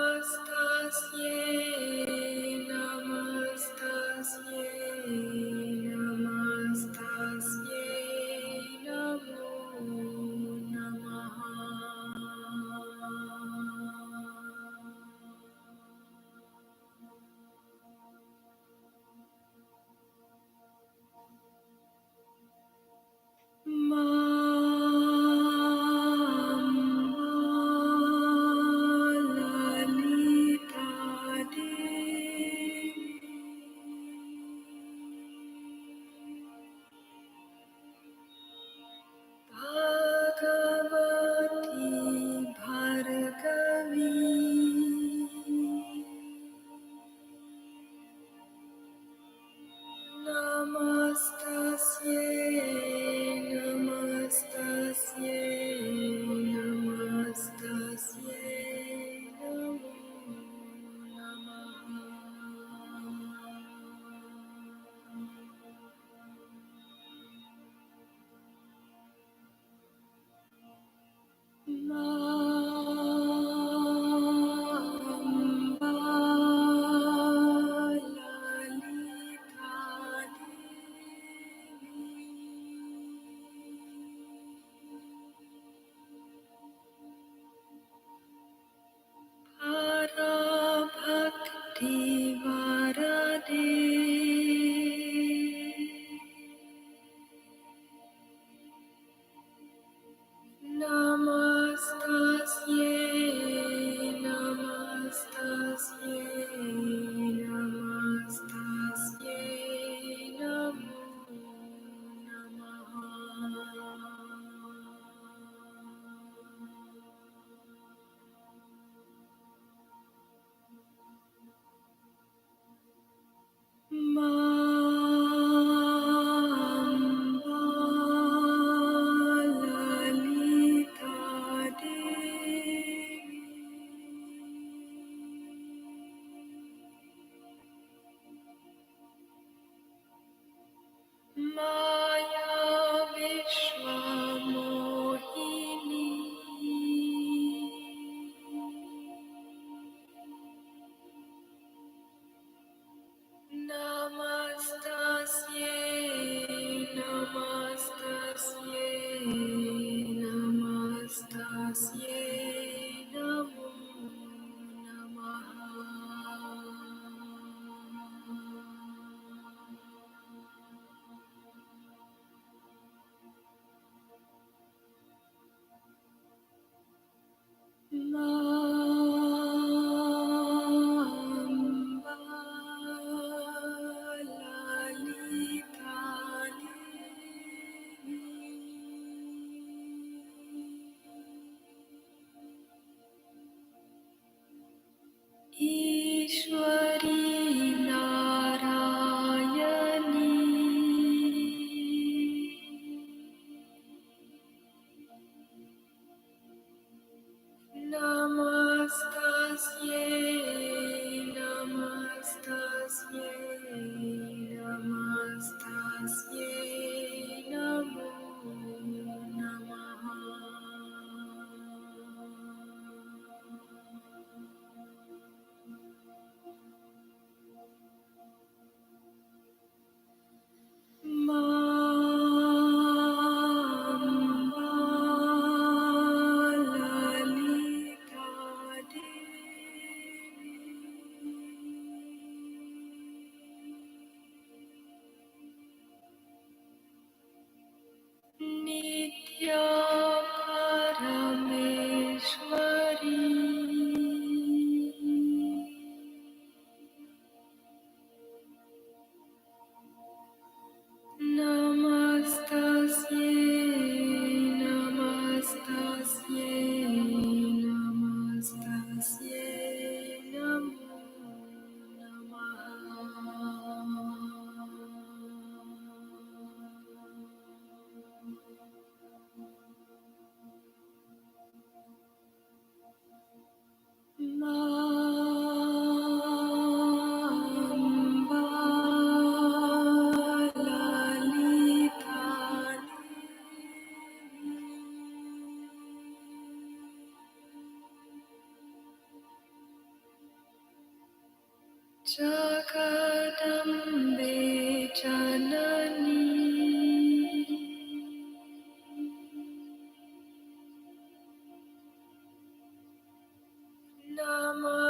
Namastasye Namastasye Namastasye Namo Lalita Bhagavati Bhargavi Namastasye Namastasye Namastasye Namo Bhaktivarade Namastasye Namastasye Namastasye Namo Jagadambe Janani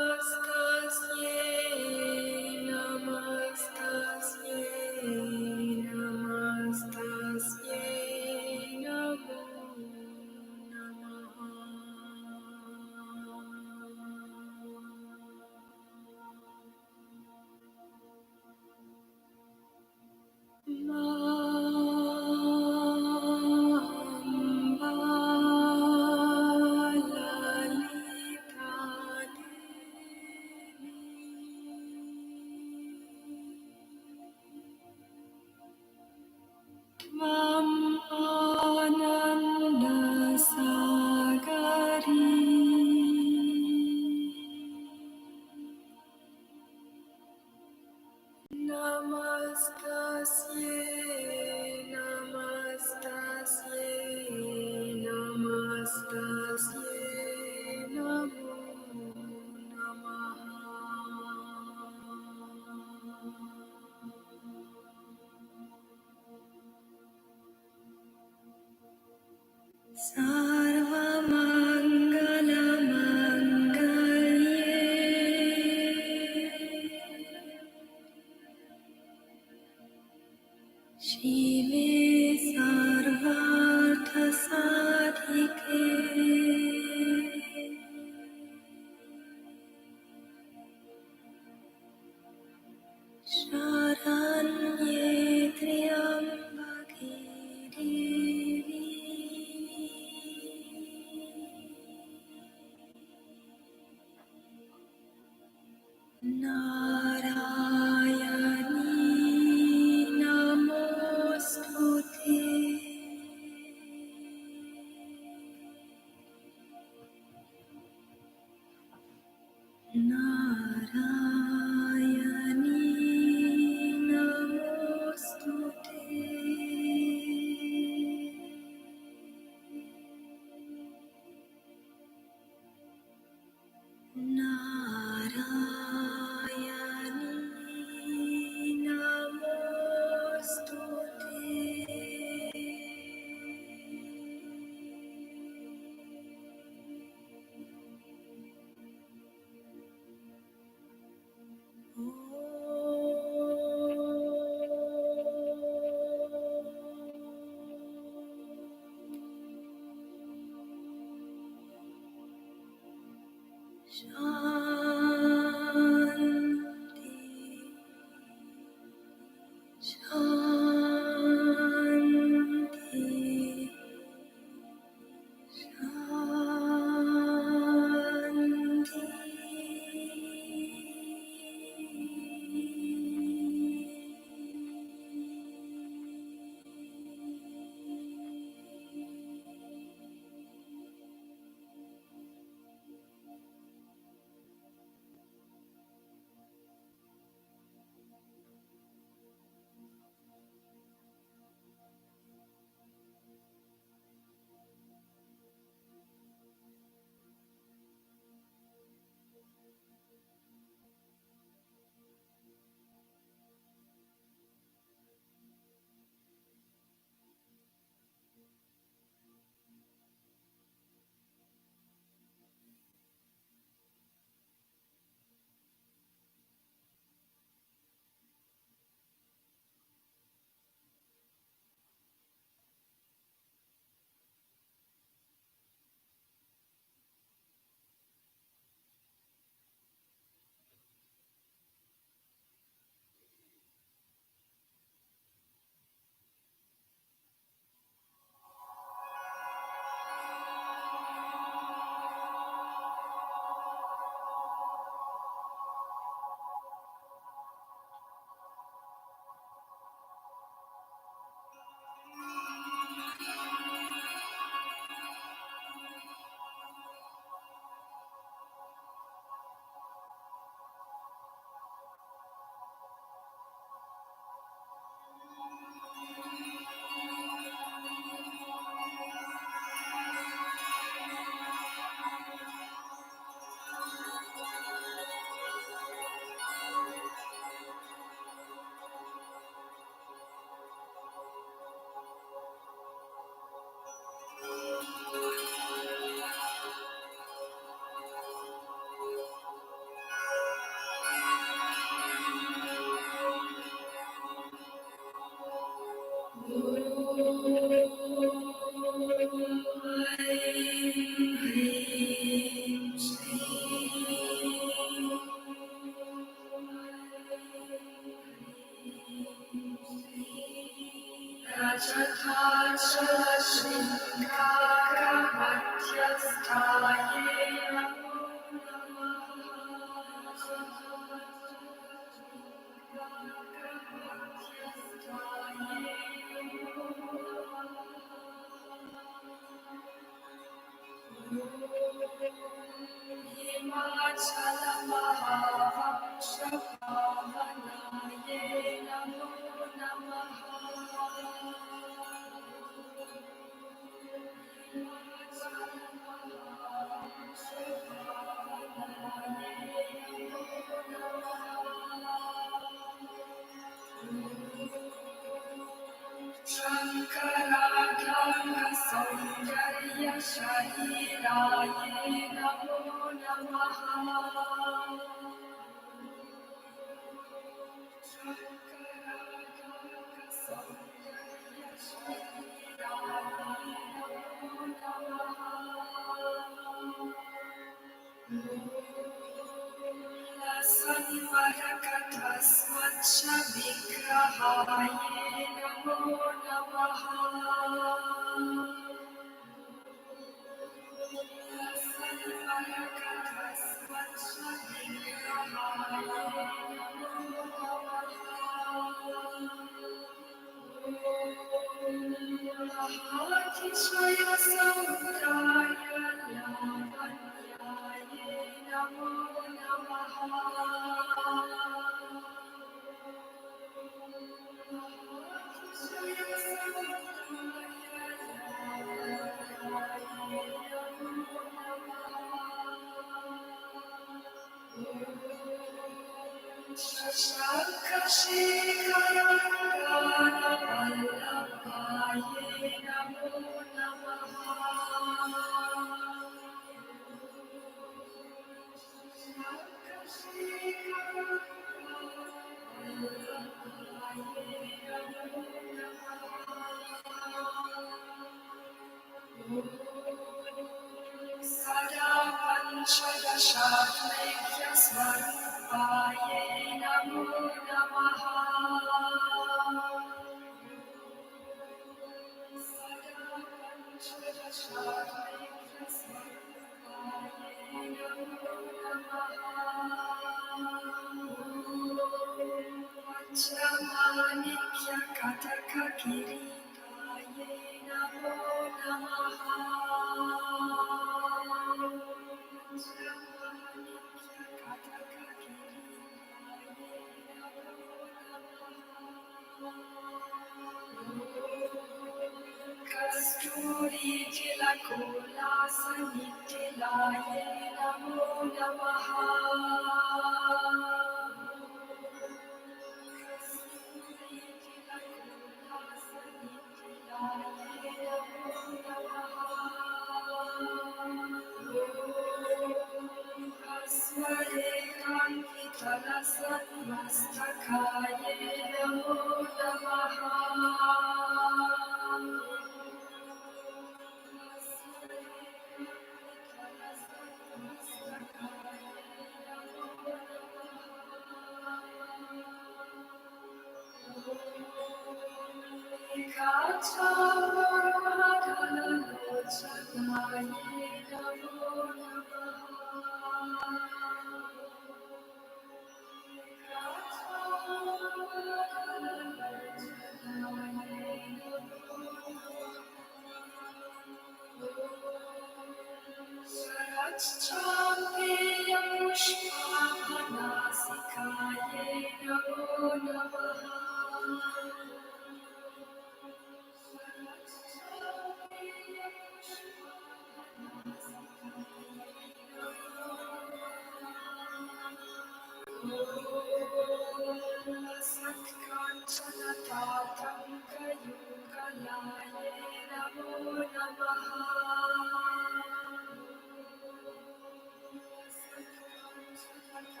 Namastasye Namastasye Namastasye Namo Namaha Mam Ananda Sagari Namastasye Namastasye Namastasye Namo Namaha Sarvamangala-mangalye Shive sarvartha-sadhike Sharanye Triambake Devi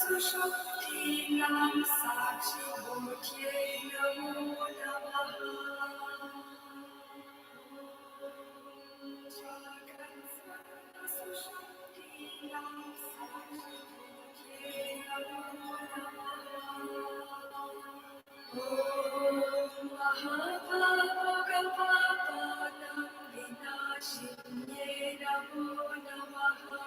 Sushaktinam Sakshi Bhutye Namo Namaha. Jagat Sarva Sushaktinam Sakshi Bhutye Namo Namaha. Om Mahapapagapapanam Vinashinye Namo Namaha.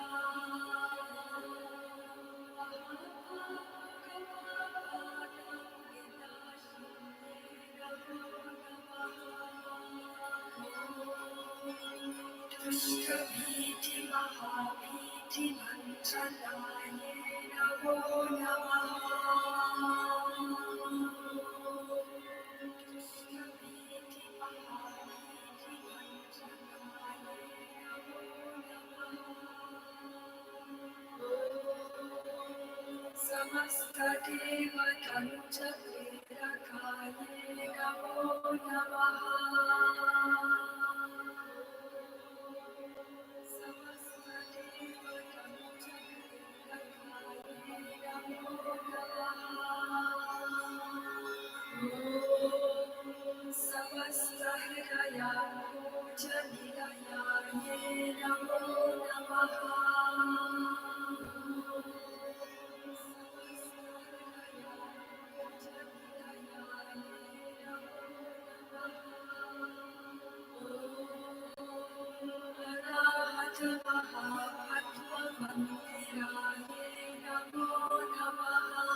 Dushtabhiti Mahabhiti Manchalaye Namo Namaha. Dushtabhiti Mahabhiti Manchalaye Namo Namaha. Samastadeva Tanchakrakaye Namo Namaha. Samastahridaya Pujanilaya Namo Namaha. Arahata Mahapattva Mandiraye Namo Namaha.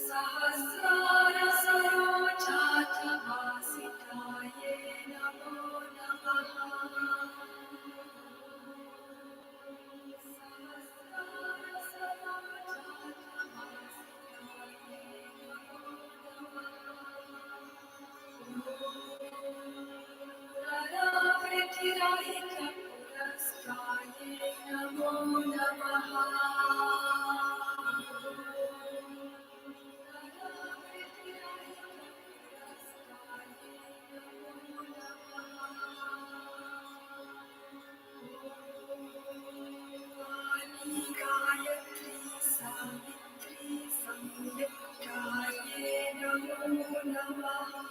Sahasrara Sarojata Vasitaye Namo Namaha. Sahasrara Sarojata Vasitaye Namo Namaha. Prithirahita Puraskaye Namo Namaha. Gayatri Savitri Samyuktaye Namo Namaha.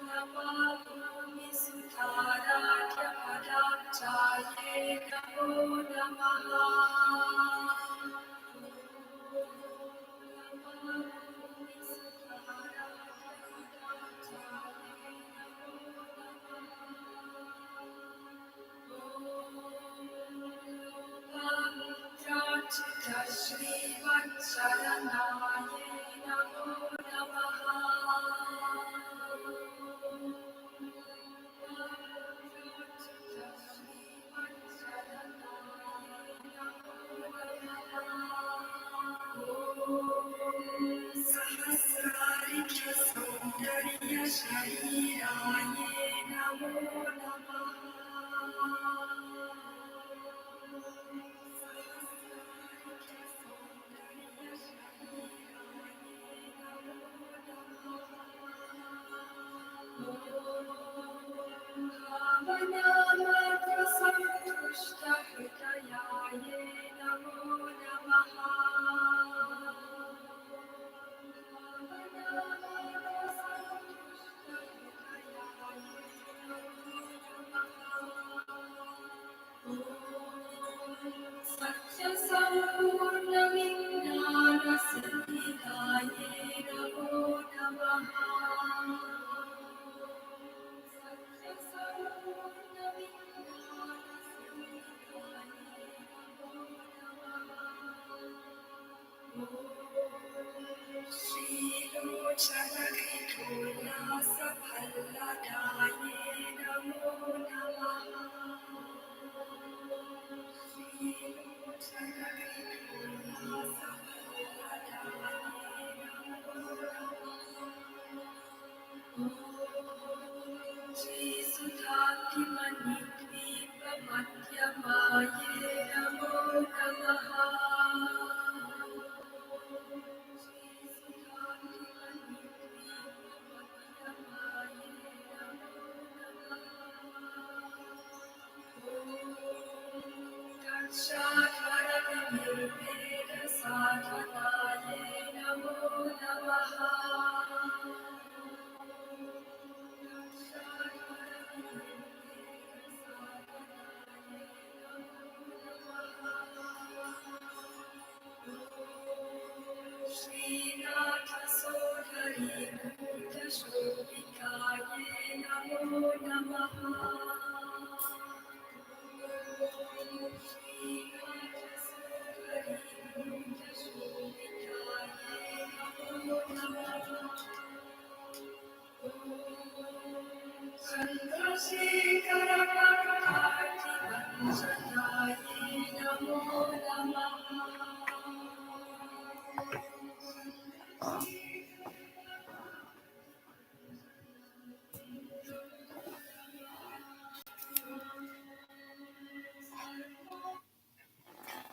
Namah Sutaraja Padamchaye Namo Namaha. Chita Shri Vatsaranaye Namo Namaha. Chita Shri Vatsaranaye Namo Namaha. Sahasrarika Saundarya Shariraye Namo Namaha. Bhavanamatra Santushta Hridayaye Namo Namaha. Bhavanamatra Santushta Hridayaye Namo Namaha. Satya Sampurna Vijnana Siddhikaye Namo Namaha. Satya Sampurna Vijnana Siddhikaye Namo Namaha. Shri Lochana Vipullasa Palladaye Namo Namaha. Shri Lochana Vipullasa Palladaye Namo Namaha.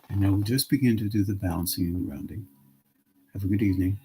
And now we'll just begin to do the balancing and grounding. Have a good evening.